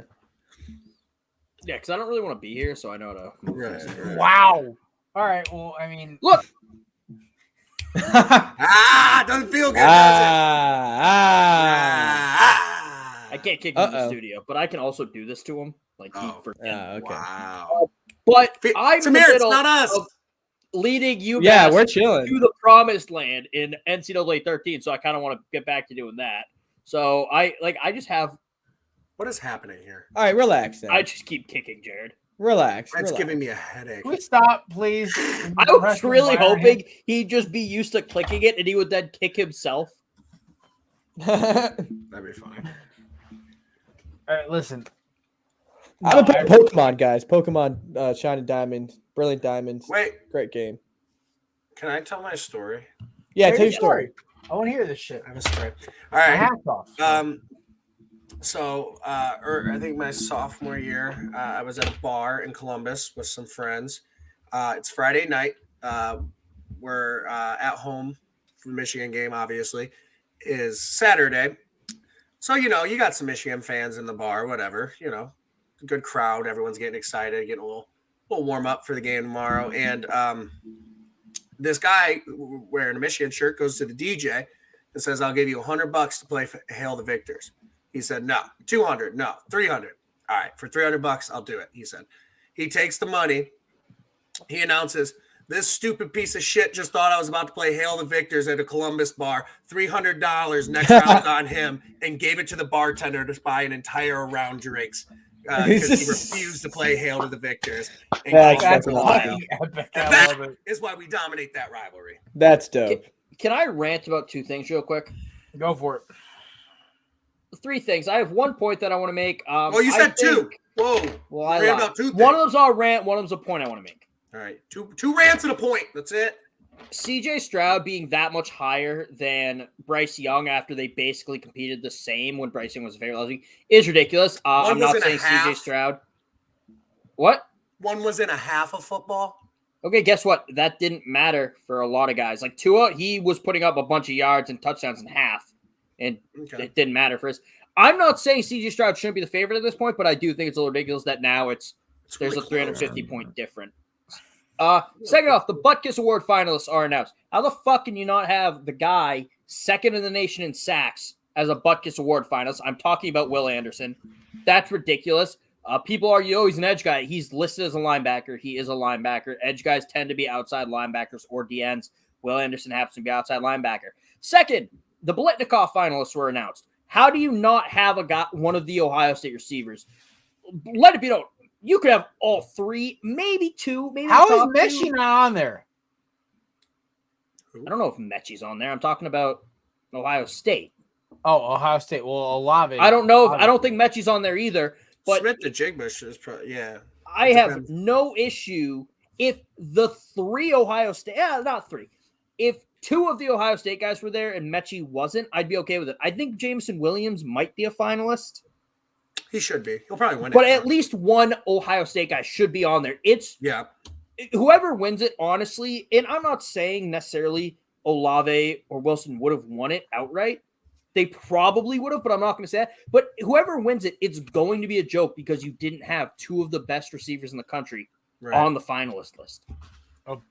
Yeah, because I don't really want to be here, so I know to move Right, fast. right. wow. All right. Well, I mean, Look, Doesn't feel good, does it? I can't kick him in the Uh-oh. studio, but I can also do this to him. Like he Oh. forget. Okay. Wow. But I'm in the Samir, it's middle not us. of leading you Yeah, guys we're chilling. to the promised land in NCAA 13, so I kind of want to get back to doing that. So I just have What is happening here? All right, relax then. I just keep kicking Jared. Relax. It's relax. giving me a headache. can we stop, please? I was really hoping he'd just be used to clicking it and he would then kick himself. That'd be fine. All right, listen. I'm a Pokemon, guys. Pokemon Shining Diamond, Brilliant Diamonds. Wait, Great game. can I tell my story? Yeah, Tell tell your your story. I want to hear this shit. I have a story. All My right. hat's off. I think my sophomore year, I was at a bar in Columbus with some friends. It's Friday night. We're at home for the Michigan game, obviously. Is Saturday. So, you got some Michigan fans in the bar, whatever, good crowd. Everyone's getting excited, getting a little warm up for the game tomorrow. And this guy wearing a Michigan shirt goes to the DJ and says, I'll give you $100 to play Hail the Victors. He said, no, 200, no, 300. All right, for $300, I'll do it. He said, he takes the money. He announces, this stupid piece of shit just thought I was about to play Hail the Victors at a Columbus bar. $300 next round on him, and gave it to the bartender to buy an entire round drinks because he refused to play Hail to the Victors. And That's called That's it fucking wild. fucking epic. And I that love it. is why we dominate that rivalry. That's dope. Can I rant about two things real quick? Go for it. Three things. I have one point that I want to make. Oh, you said two. Whoa. Well, I You ran lied. about two One of things. them's all rant. One of them's a point I want to make. All right, two rants and a point. That's it. CJ Stroud being that much higher than Bryce Young after they basically competed the same when Bryce Young was very lousy is ridiculous. I'm was not and a saying half. CJ Stroud. What? One was in a half of football. Okay, guess what? That didn't matter for a lot of guys. Like Tua, he was putting up a bunch of yards and touchdowns in half, and Okay. it didn't matter for us. I'm not saying CJ Stroud shouldn't be the favorite at this point, but I do think it's a little ridiculous that now there's really a close. 350 point difference. Second off, the Butkus Award finalists are announced. How the fuck can you not have the guy second in the nation in sacks as a Butkus Award finalist? I'm talking about Will Anderson. That's ridiculous. People argue, oh, he's an edge guy. He's listed as a linebacker. He is a linebacker. Edge guys tend to be outside linebackers or DNs. Will Anderson happens to be outside linebacker. Second, the Blitnikoff finalists were announced. How do you not have one of the Ohio State receivers? Let it be known. You could have all three, maybe two. Maybe How is top Mechie two. not on there? I don't know if Mechie's on there. I'm talking about Ohio State. Oh, Ohio State. Well, Olave. I don't know. I don't think Mechie's on there either. But Smith to Jigbush is probably, yeah. I have no issue if the three Ohio State, not three. If two of the Ohio State guys were there and Mechie wasn't, I'd be okay with it. I think Jameson Williams might be a finalist. He should be. He'll probably win it. But at least one Ohio State guy should be on there. It's whoever wins it, honestly, and I'm not saying necessarily Olave or Wilson would have won it outright. They probably would have, but I'm not going to say that. But whoever wins it, it's going to be a joke because you didn't have two of the best receivers in the country on the finalist list.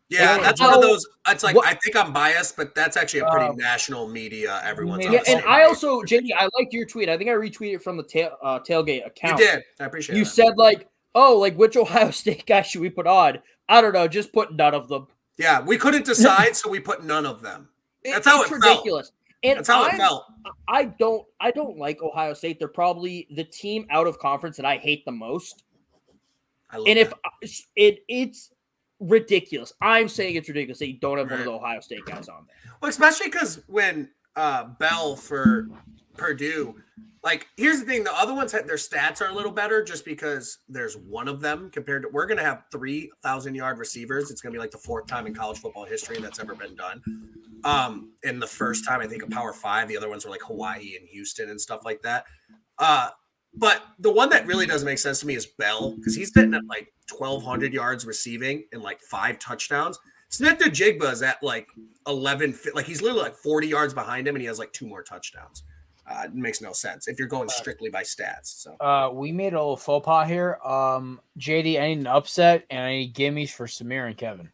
Yeah, that's one of those. It's like, I think I'm biased, but that's actually a pretty national media. Everyone's on and I also, JD, I liked your tweet. I think I retweeted from the tailgate account. You did. I appreciate it. You said like, oh, like which Ohio State guy should we put on? I don't know. Just put none of them. Yeah, we couldn't decide, so we put none of them. That's how it ridiculous. felt. And that's how it felt. I don't like Ohio State. They're probably the team out of conference that I hate the most. It's ridiculous. I'm saying it's ridiculous that you don't have one of the Ohio State guys on there. Well, especially because when Bell for Purdue, like, here's the thing: the other ones their stats are a little better just because there's one of them compared to. We're going to have 3,000-yard receivers. It's going to be like the fourth time in college football history that's ever been done. In the first time, I think, a Power 5. The other ones were like Hawaii and Houston and stuff like that. But the one that really doesn't make sense to me is Bell, because he's sitting at like 1,200 yards receiving and like 5 touchdowns. Smith-Njigba is at like 11, like he's literally like 40 yards behind him, and he has like 2 more touchdowns. It makes no sense if you're going strictly by stats. So we made a little faux pas here. JD, I need an upset and I need gimmies for Samir and Kevin.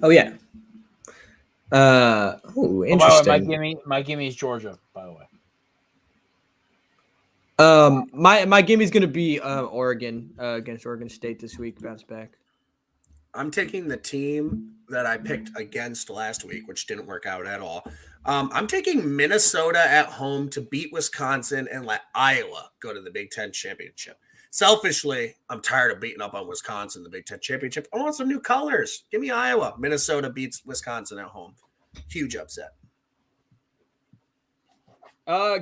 Oh yeah. Interesting. By the way, my gimme is Georgia, by the way. My gimme is going to be Oregon against Oregon State this week. Bounce back. I'm taking the team that I picked against last week, which didn't work out at all. I'm taking Minnesota at home to beat Wisconsin and let Iowa go to the Big Ten championship. Selfishly, I'm tired of beating up on Wisconsin, the Big Ten championship. I want some new colors. Give me Iowa. Minnesota beats Wisconsin at home. Huge upset.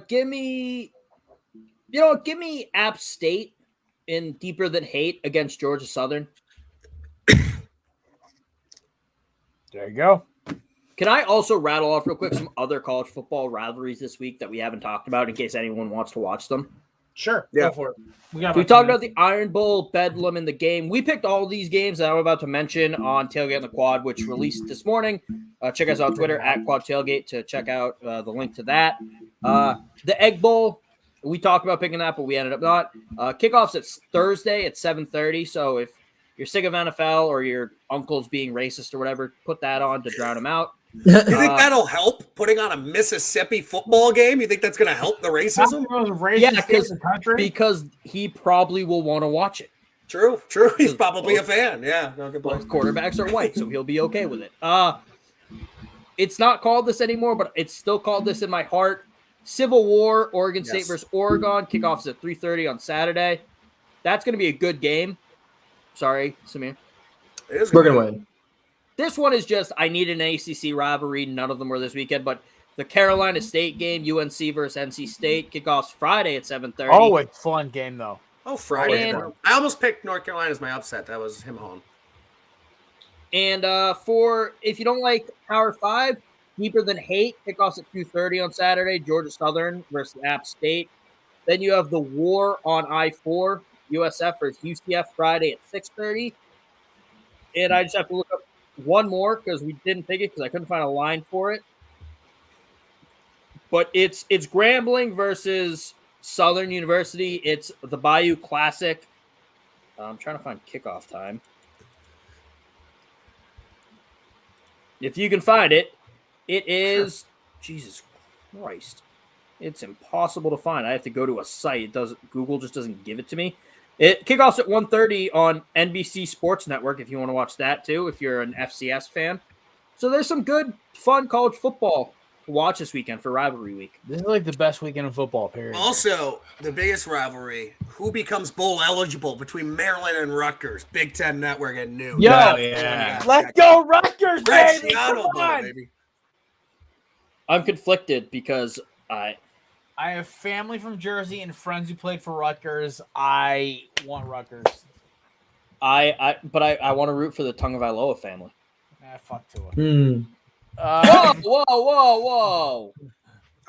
Give me App State in Deeper Than Hate against Georgia Southern. There you go. Can I also rattle off real quick some other college football rivalries this week that we haven't talked about in case anyone wants to watch them? Sure. Yeah. Go for it. We talked about the Iron Bowl, Bedlam, and the game. We picked all these games that I'm about to mention on Tailgate on the Quad, which released this morning. Check us out on Twitter at Quad Tailgate to check out the link to that. The Egg Bowl, we talked about picking that, but we ended up not. Kickoffs at Thursday at 7:30. So if you're sick of NFL or your uncle's being racist or whatever, put that on to drown him out. You think that'll help putting on a Mississippi football game? You think that's going to help the racism? Because he probably will want to watch it. True. He's probably a fan. Yeah. No, good point. Both quarterbacks are white, so he'll be okay with it. It's not called this anymore, but it's still called this in my heart. Civil War, Oregon State versus Oregon. Kickoffs at 3:30 on Saturday. That's going to be a good game. Sorry, Samir. We're going to win. This one is just, I need an ACC rivalry. None of them were this weekend, but the Carolina State game, UNC versus NC State, kickoffs Friday at 7:30. Oh, a fun game, though. Oh, Friday. I almost picked North Carolina as my upset. That was him home. And for, if you don't like Power 5, Deeper Than Hate, kickoffs at 2:30 on Saturday, Georgia Southern versus App State. Then you have the War on I-4, USF versus UCF Friday at 6:30. And I just have to look up one more because we didn't pick it because I couldn't find a line for it. But it's Grambling versus Southern University. It's the Bayou Classic. I'm trying to find kickoff time. If you can find it, it is Jesus Christ. It's impossible to find. I have to go to a site. Google just doesn't give it to me. It kickoffs at 1:30 on NBC Sports Network if you want to watch that too, if you're an FCS fan. So there's some good, fun college football to watch this weekend for rivalry week. This is like the best weekend of football, period. Also, the biggest rivalry: who becomes bowl eligible between Maryland and Rutgers? Big Ten Network at noon. Yo, yeah. let's go Rutgers, baby! Seattle Come Bowl, on! baby. I'm conflicted because I have family from Jersey and friends who played for Rutgers. I want Rutgers. but I want to root for the Tagovailoa family. Fuck Tua. Whoa!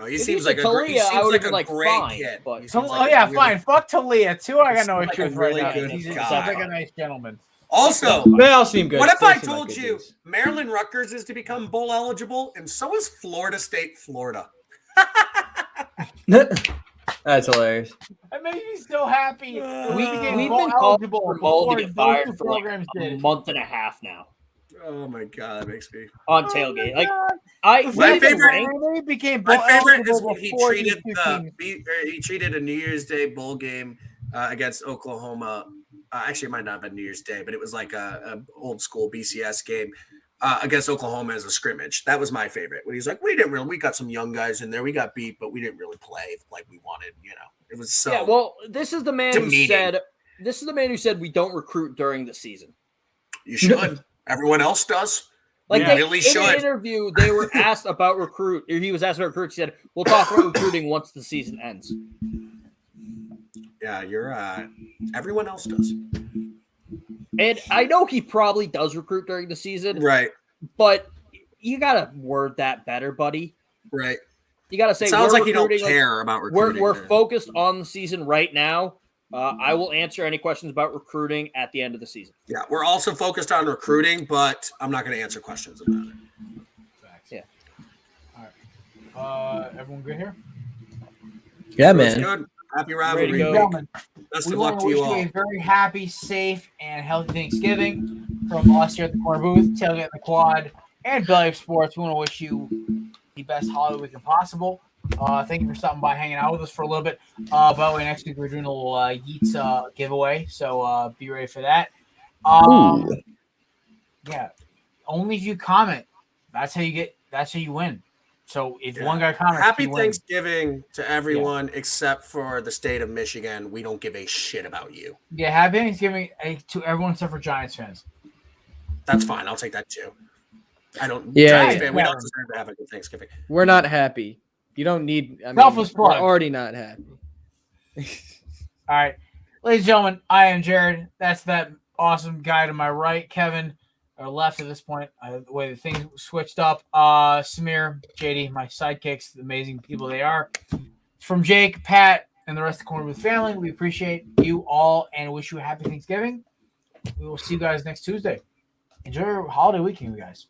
Oh, he If seems you like said a great, he Talia, I seems would like have a been great fine, kid. but- He seems Oh, like a yeah, really- fine. Fuck Talia, too. I got no He's like a issues really right now. good He seems guy. like a nice gentleman. Also, They all seem good. what if They I seem like told good you dudes. Maryland Rutgers is to become bowl eligible, and so is Florida State, Florida? That's hilarious. That makes me so happy. We've became been bowl calling eligible for Mull to before get those fired two for like programs a did. month and a half now Oh my god, that makes me. on Oh tailgate. my Like God. My My favorite- ranked- They became bowl My favorite is eligible when he before treated these two teams. he treated a New Year's Day bowl game against Oklahoma. Actually, it might not have been New Year's Day, but it was like a old school BCS game against Oklahoma as a scrimmage. That was my favorite. When he's like, we got some young guys in there. We got beat, but we didn't really play like we wanted. It was so. Yeah, well, this is the man who demeaning. said. This is the man who said we don't recruit during the season. You should. Everyone else does. Like You they, really in should. an interview, they were asked about recruit. Or he was asked about recruit. He said, "We'll talk about recruiting once the season ends." Yeah, you're. Everyone else does. And I know he probably does recruit during the season, Right. but you gotta word that better, buddy. Right. You gotta say It sounds we're like you don't recruiting, care about recruiting. We're focused on the season right now. I will answer any questions about recruiting at the end of the season. Yeah, we're also focused on recruiting, but I'm not going to answer questions about it. Yeah. All right. Everyone good here? Yeah, That's man. good. Happy Ready to rivalry go. week. Gentlemen, Best we of want luck to to wish you you all. a very happy, safe, and healthy Thanksgiving from us here at the Corner Booth, Tailgate in the Quad, and Belly of Sports. We want to wish you the best holiday weekend possible. Thank you for stopping by, hanging out with us for a little bit. By the way, next week we're doing a little Yeats giveaway, so be ready for that. Yeah, only if you comment. That's how you win. So if one guy comments, Happy you win. Thanksgiving to everyone except for the state of Michigan. We don't give a shit about you. Yeah, happy Thanksgiving to everyone except for Giants fans. That's fine. I'll take that too. I don't. Yeah, Giants yeah. fan, we don't deserve to have a good Thanksgiving. We're not happy. You don't need. I mean, Selfless we're plug. already not happy. All right, ladies and gentlemen, I am Jared. That's that awesome guy to my right, Kevin, or left at this point. The way the things switched up. Samir, JD, my sidekicks, the amazing people they are. From Jake, Pat, and the rest of the Corner Booth family, we appreciate you all and wish you a happy Thanksgiving. We will see you guys next Tuesday. Enjoy your holiday weekend, you guys.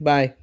Bye.